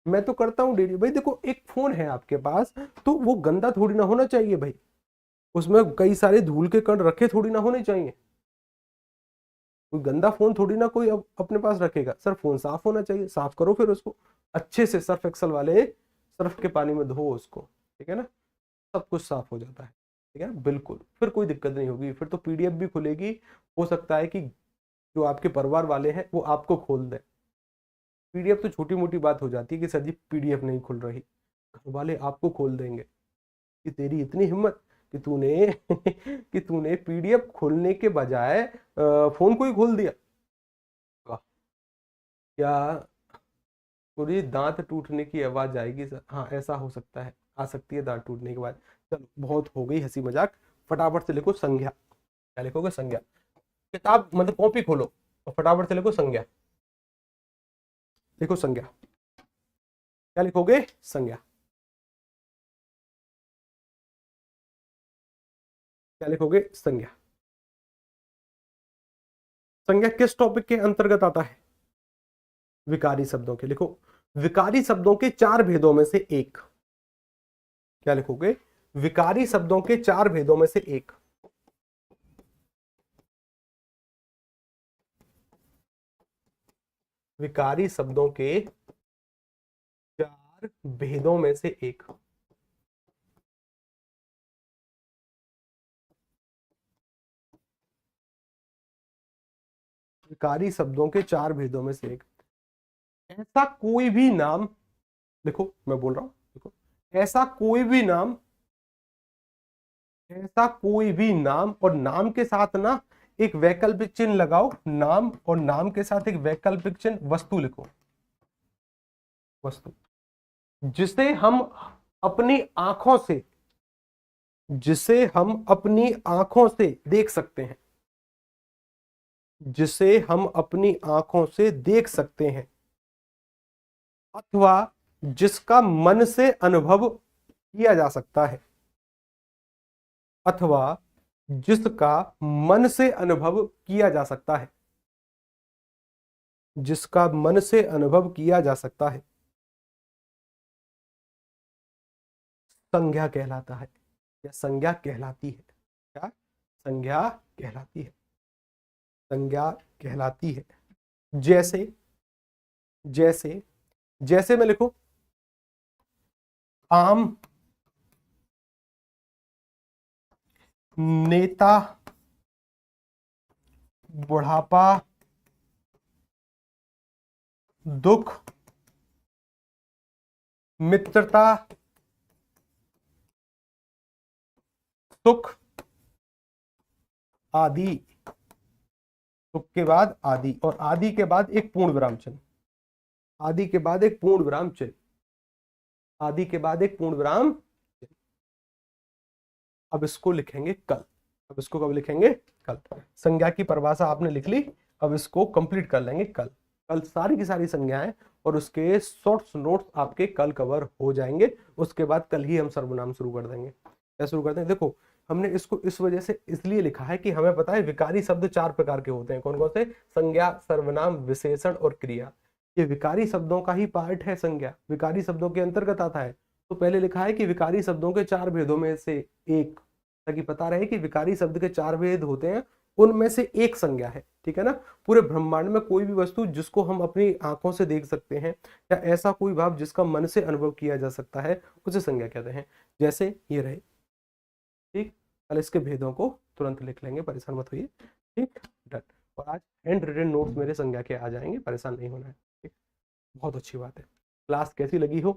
मैं तो करता हूँ डेली। भाई देखो एक फोन है आपके पास, तो वो गंदा थोड़ी ना होना चाहिए भाई। उसमें कई सारे धूल के कण रखे थोड़ी ना होने चाहिए। कोई गंदा फोन थोड़ी ना कोई अपने पास रखेगा। सर फोन साफ होना चाहिए, साफ करो फिर उसको अच्छे से, सर्फ एक्सल वाले सर्फ के पानी में धो उसको। ठीक है ना, सब कुछ साफ हो जाता है। ठीक है, बिल्कुल, फिर कोई दिक्कत नहीं होगी। फिर तो पीडीएफ भी खुलेगी। हो सकता है कि जो आपके परिवार वाले हैं वो आपको खोल दें। पीडीएफ तो छोटी मोटी बात हो जाती है कि सर जी पीडीएफ नहीं खुल रही, घर वाले आपको खोल देंगे। कि तेरी इतनी हिम्मत कि तूने पीडीएफ खोलने के बजाय फोन को ही खोल दिया। वाह। क्या पूरी दांत टूटने की आवाज आएगी सर? हाँ ऐसा हो सकता है, आ सकती है दांत टूटने के बाद। चलो बहुत हो गई हंसी मजाक, फटाफट से लिखो संज्ञा। क्या लिखोगे? संज्ञा। किताब मतलब कॉपी खोलो और फटाफट से लिखो संज्ञा। लिखो संज्ञा। क्या लिखोगे? संज्ञा। क्या लिखोगे? संज्ञा। संज्ञा किस टॉपिक के अंतर्गत आता है? विकारी शब्दों के। लिखो विकारी शब्दों के चार भेदों में से एक। क्या लिखोगे? विकारी शब्दों के चार भेदों में से एक। विकारी शब्दों के चार भेदों में से एक। विकारी शब्दों के चार भेदों में से एक। ऐसा कोई भी नाम, देखो मैं बोल रहा हूं, देखो ऐसा कोई भी नाम, ऐसा कोई भी नाम और नाम के साथ ना एक वैकल्पिक चिन्ह लगाओ। नाम और नाम के साथ एक वैकल्पिक चिन्ह वस्तु लिखो। वस्तु जिसे हम अपनी आंखों से, जिसे हम अपनी आंखों से देख सकते हैं, जिसे हम अपनी आंखों से देख सकते हैं, अथवा जिसका मन से अनुभव किया जा सकता है, अथवा जिसका मन से अनुभव किया जा सकता है, जिसका मन से अनुभव किया जा सकता है, संज्ञा कहलाता है या संज्ञा कहलाती है। क्या? संज्ञा कहलाती है। संज्ञा कहलाती है। जैसे जैसे जैसे में लिखो आम, नेता, बुढ़ापा, दुख, मित्रता, सुख आदि। सुख के बाद आदि, और आदि के बाद एक पूर्ण विराम चिन्ह। आदि के बाद एक पूर्ण विराम चिन्ह। आदि के बाद एक पूर्ण विराम चिन्ह। अब इसको लिखेंगे कल। अब इसको कब लिखेंगे? कल। संज्ञा की परिभाषा आपने लिख ली, अब इसको कंप्लीट कर लेंगे कल। कल सारी की सारी संज्ञाएं और उसके शॉर्ट्स नोट्स आपके कल कवर हो जाएंगे। उसके बाद कल ही हम सर्वनाम शुरू कर देंगे। क्या शुरू करते हैं? देखो हमने इसको इस वजह से इसलिए लिखा है कि हमें पता है विकारी शब्द चार प्रकार के होते हैं। कौन कौन से? संज्ञा, सर्वनाम, विशेषण और क्रिया। ये विकारी शब्दों का ही पार्ट है। संज्ञा विकारी शब्दों के अंतर्गत आता है। तो पहले लिखा है कि विकारी शब्दों के चार भेदों में से एक, ताकि पता रहे कि विकारी शब्द के चार भेद होते हैं, उनमें से एक संज्ञा है। ठीक है ना? पूरे ब्रह्मांड में कोई भी वस्तु जिसको हम अपनी आंखों से देख सकते हैं या ऐसा कोई भाव जिसका मन से अनुभव किया जा सकता है, उसे संज्ञा कहते हैं। जैसे ये रहे। ठीक, कल इसके भेदों को तुरंत लिख लेंगे, परेशान मत होइए। ठीक, डन। और आज हैंड रिटन नोट्स मेरे संज्ञा के आ जाएंगे, परेशान नहीं होना है। ठीक, बहुत अच्छी बात है। क्लास कैसी लगी हो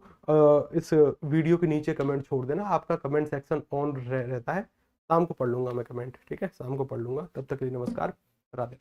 इस वीडियो के नीचे कमेंट छोड़ देना। आपका कमेंट सेक्शन ऑन रहता है। शाम को पढ़ लूंगा मैं कमेंट। ठीक है, शाम को पढ़ लूंगा। तब तक के लिए नमस्कार, राधे।